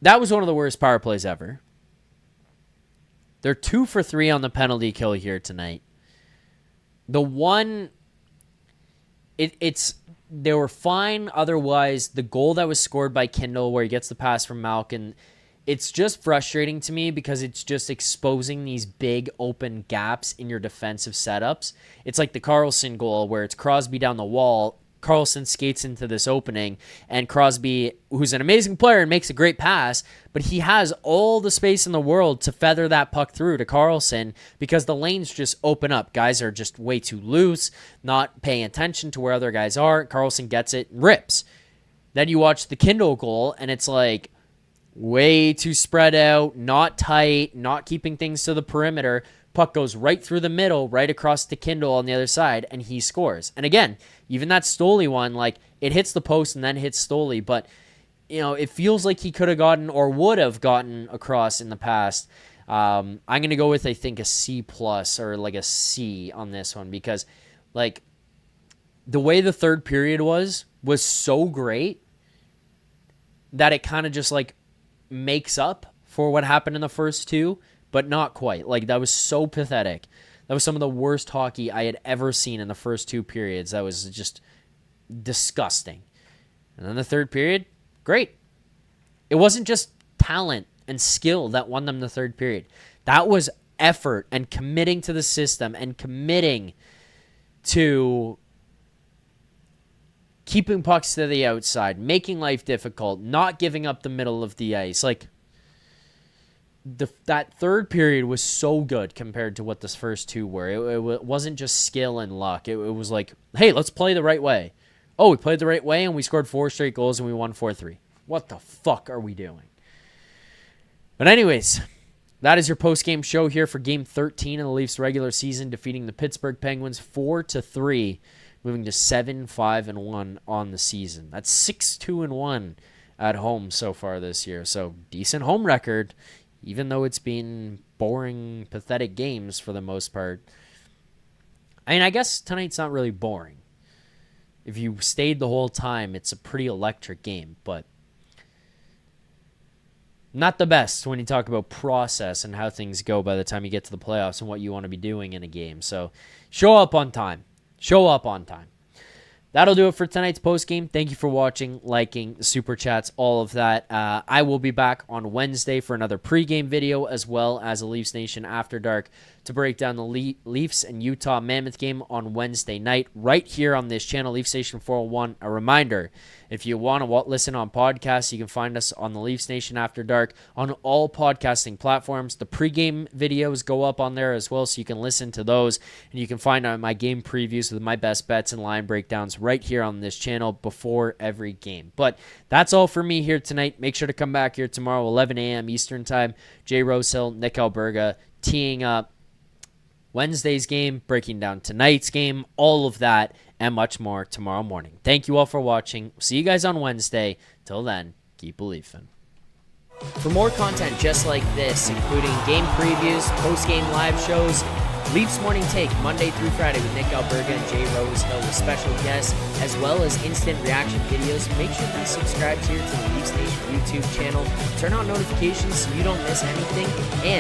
That was one of the worst power plays ever. They're 2 for 3 on the penalty kill here tonight. The one, they were fine. Otherwise, the goal that was scored by Kindle where he gets the pass from Malkin, it's just frustrating to me because it's just exposing these big open gaps in your defensive setups. It's like the Carlson goal where it's Crosby down the wall. Carlson skates into this opening, and Crosby, who's an amazing player and makes a great pass, but he has all the space in the world to feather that puck through to Carlson because the lanes just open up. Guys are just way too loose, not paying attention to where other guys are. Carlson gets it, rips. Then you watch the Kindle goal, and it's like way too spread out, not tight, not keeping things to the perimeter. Puck goes right through the middle, right across to Kindle on the other side, and he scores. And again, even that Stoley one, like, it hits the post and then hits Stoley, but, it feels like he could have gotten or would have gotten across in the past. I'm going to go with, I think, a C plus or like a C on this one because, like, the way the third period was so great that it kind of just, like, makes up for what happened in the first 2. but not quite. Like, that was so pathetic. That was some of the worst hockey I had ever seen in the first 2 periods. That was just disgusting. And then the third period, great. It wasn't just talent and skill that won them the third period. That was effort and committing to the system and committing to keeping pucks to the outside, making life difficult, not giving up the middle of the ice. Like, that third period was so good compared to what the first 2 were. It wasn't just skill and luck. It was like, hey, let's play the right way. Oh, we played the right way and we scored 4 straight goals and we won 4-3. What the fuck are we doing? But anyways, that is your post-game show here for Game 13 in the Leafs regular season, defeating the Pittsburgh Penguins 4-3, moving to 7-5-1 on the season. That's 6-2-1 at home so far this year. So decent home record, even though it's been boring, pathetic games for the most part. I mean, I guess tonight's not really boring. If you stayed the whole time, it's a pretty electric game, but not the best when you talk about process and how things go by the time you get to the playoffs and what you want to be doing in a game. So show up on time. Show up on time. That'll do it for tonight's postgame. Thank you for watching, liking, super chats, all of that. I will be back on Wednesday for another pregame video, as well as a Leafs Nation After Dark to break down the Leafs and Utah Mammoth game on Wednesday night, right here on this channel, Leafs Nation 401. A reminder, if you want to listen on podcasts, you can find us on the Leafs Nation After Dark on all podcasting platforms. The pregame videos go up on there as well, so you can listen to those, and you can find my game previews with my best bets and line breakdowns right here on this channel before every game. But that's all for me here tonight. Make sure to come back here tomorrow, 11 a.m. Eastern Time. Jay Rosehill, Nick Alberga, teeing up Wednesday's game, breaking down tonight's game, all of that and much more tomorrow morning. Thank you all for watching. See you guys on Wednesday. Till then, keep believing. For more content just like this, including game previews, post-game live shows, Leafs Morning Take Monday through Friday with Nick Alberga and Jay Rosehill with special guests, as well as instant reaction videos, make sure to be subscribed here to the Leafs Nation YouTube channel. Turn on notifications so you don't miss anything, and